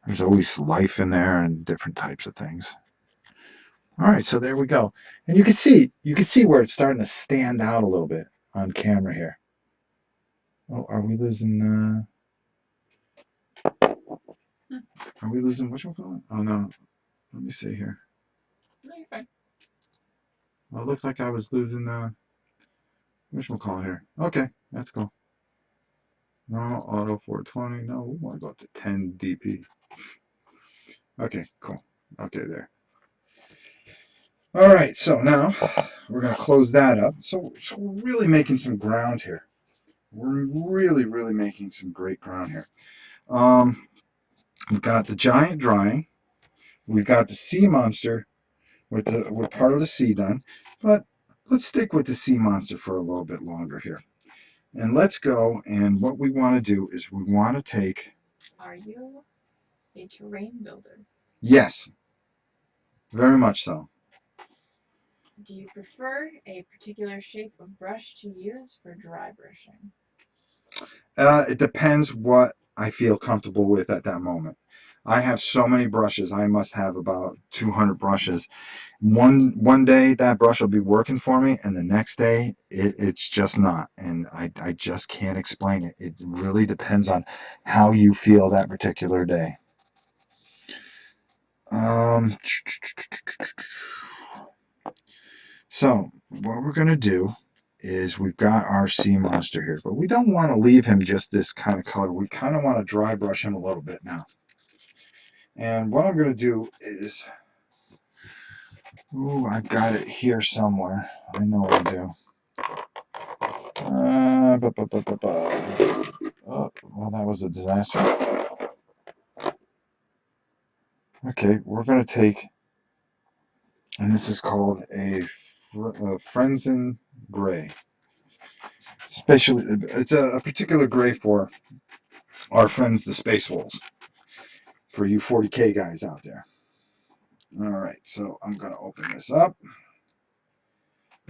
Speaker 1: There's always life in there and different types of things. All right, so there we go. And you can see where it's starting to stand out a little bit on camera here. Oh, are we losing what you call it? Oh no. Let me see here.
Speaker 3: No, you're fine.
Speaker 1: Well, it looked like I was losing whatchamacallit here. Okay, that's cool. No, auto 420. No, we want to go up to 10 dp. Okay, cool. Okay, there. All right, so now we're going to close that up. So we're really making some ground here. We're really making some great ground here. We've got the giant drying. We've got the sea monster with part of the sea done, but let's stick with the sea monster for a little bit longer here. And let's go, and what we want to do is we want to take...
Speaker 2: Are you a terrain builder?
Speaker 1: Yes, very much so.
Speaker 2: Do you prefer a particular shape of brush to use for dry brushing?
Speaker 1: It depends what I feel comfortable with at that moment. I have so many brushes. I must have about 200 brushes. One day that brush will be working for me, and the next day it's just not. And I just can't explain it. It really depends on how you feel that particular day. So what we're going to do is we've got our sea monster here, but we don't want to leave him just this kind of color. We kind of want to dry brush him a little bit now. And what I'm going to do is, ooh, I've got it here somewhere. I know what I do. Oh, well, that was a disaster. Okay, we're going to take, and this is called a Frenzen Gray. Especially, it's a particular gray for our friends, the Space Wolves. For you 40K guys out there. All right, so I'm going to open this up.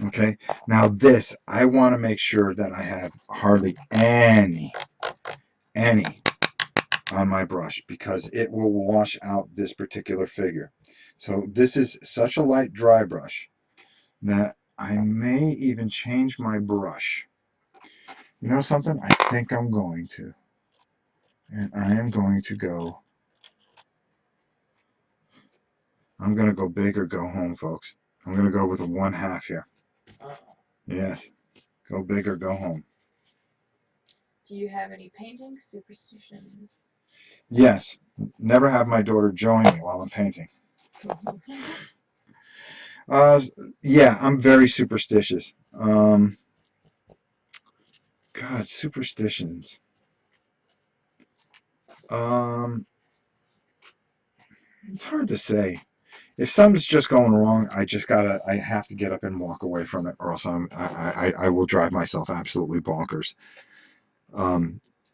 Speaker 1: Okay, now this, I want to make sure that I have hardly any on my brush, because it will wash out this particular figure. So this is such a light dry brush that I may even change my brush. You know something? I think I'm going to. And I am going to go. I'm going to go big or go home, folks. I'm going to go with a 1/2 here. Yes. Go big or go home.
Speaker 2: Do you have any painting superstitions?
Speaker 1: Yes. Never have my daughter join me while I'm painting. Yeah, I'm very superstitious. God, superstitions. It's hard to say. If something's just going wrong, I have to get up and walk away from it, or else I will drive myself absolutely bonkers.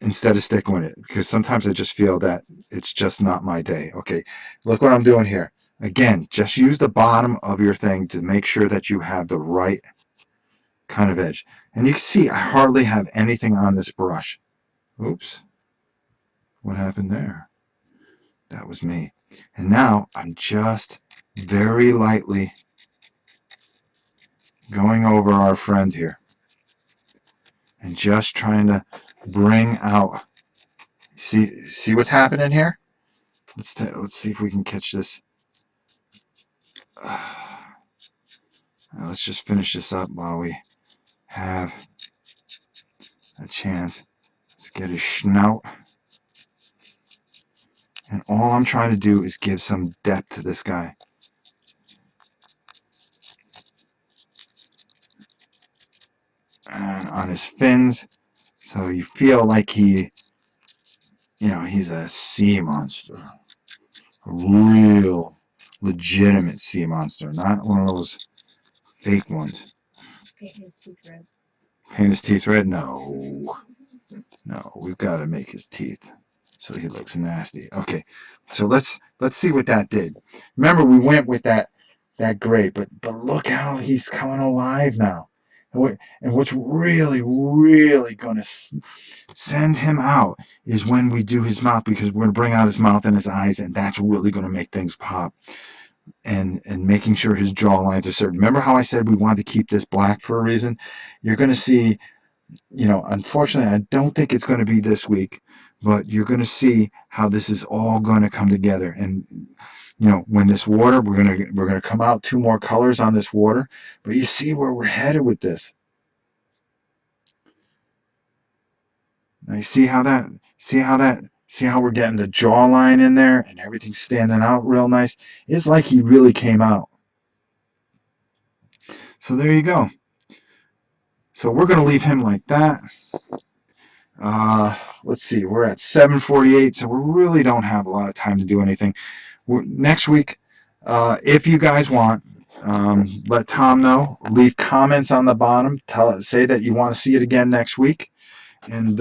Speaker 1: Instead of sticking with it, because sometimes I just feel that it's just not my day. Okay, look what I'm doing here. Again, just use the bottom of your thing to make sure that you have the right kind of edge. And you can see I hardly have anything on this brush. Oops. What happened there? That was me. And now I'm just very lightly going over our friend here and just trying to bring out. See what's happening here? Let's see if we can catch this. Let's just finish this up while we have a chance. Let's get his snout. And all I'm trying to do is give some depth to this guy. And on his fins, so you feel like he's a sea monster. A real, legitimate sea monster, not one of those fake ones.
Speaker 2: Paint his teeth red.
Speaker 1: Paint his teeth red? No. No, we've got to make his teeth so he looks nasty. Okay, so let's see what that did. Remember, we went with that gray, but look how he's coming alive now. And what's really, really going to send him out is when we do his mouth, because we're going to bring out his mouth and his eyes, and that's really going to make things pop. And making sure his jaw lines are certain. Remember how I said we wanted to keep this black for a reason? You're going to see, unfortunately, I don't think it's going to be this week, but you're going to see how this is all going to come together. And when this water, we're going to come out 2 more colors on this water, but you see where we're headed with this. Now you see how we're getting the jawline in there and everything's standing out real nice. It's like he really came out. So there you go. So we're going to leave him like that. Let's see, we're at 7:48, so we really don't have a lot of time to do anything. Next week, if you guys want, let Tom know. Leave comments on the bottom. Say that you want to see it again next week. And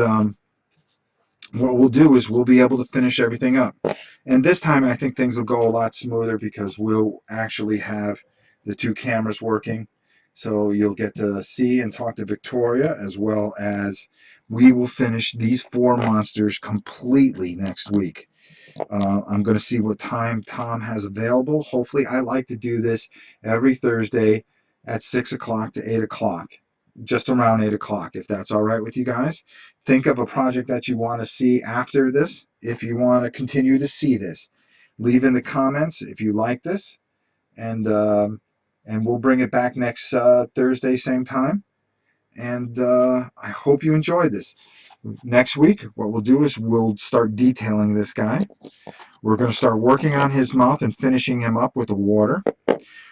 Speaker 1: what we'll do is we'll be able to finish everything up. And this time I think things will go a lot smoother because we'll actually have the 2 cameras working. So you'll get to see and talk to Victoria, as well as we will finish these 4 monsters completely next week. I'm going to see what time Tom has available. Hopefully, I like to do this every Thursday at 6 o'clock to 8 o'clock, just around 8 o'clock, if that's all right with you guys. Think of a project that you want to see after this. If you want to continue to see this, leave in the comments if you like this, and we'll bring it back next Thursday, same time. And I hope you enjoyed this. Next week, what we'll do is we'll start detailing this guy. We're going to start working on his mouth and finishing him up with the water.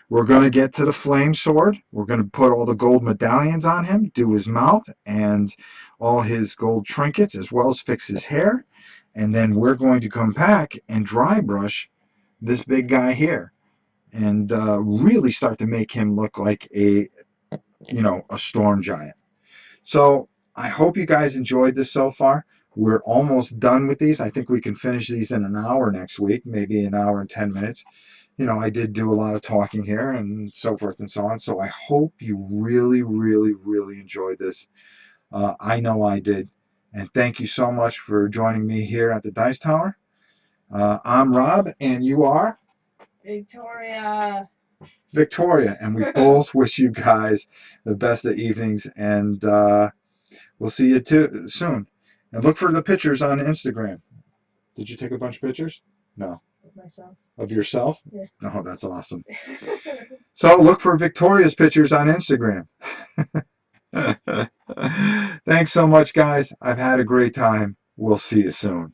Speaker 1: We're going to get to the flame sword. We're going to put all the gold medallions on him, do his mouth and all his gold trinkets, as well as fix his hair. And then we're going to come back and dry brush this big guy here and really start to make him look like a storm giant. So I hope you guys enjoyed this so far. We're almost done with these. I think we can finish these in an hour next week, maybe an hour and 10 minutes. I did do a lot of talking here and so forth and so on. So I hope you really, really, really enjoyed this. I know I did. And thank you so much for joining me here at the Dice Tower. I'm Rob, and you are?
Speaker 3: Victoria.
Speaker 1: Victoria. And we both wish you guys the best of evenings. And we'll see you soon. And look for the pictures on Instagram. Did you take a bunch of pictures? No.
Speaker 3: Of myself.
Speaker 1: Of yourself?
Speaker 3: Yeah.
Speaker 1: Oh, that's awesome. So look for Victoria's pictures on Instagram. Thanks so much, guys. I've had a great time. We'll see you soon.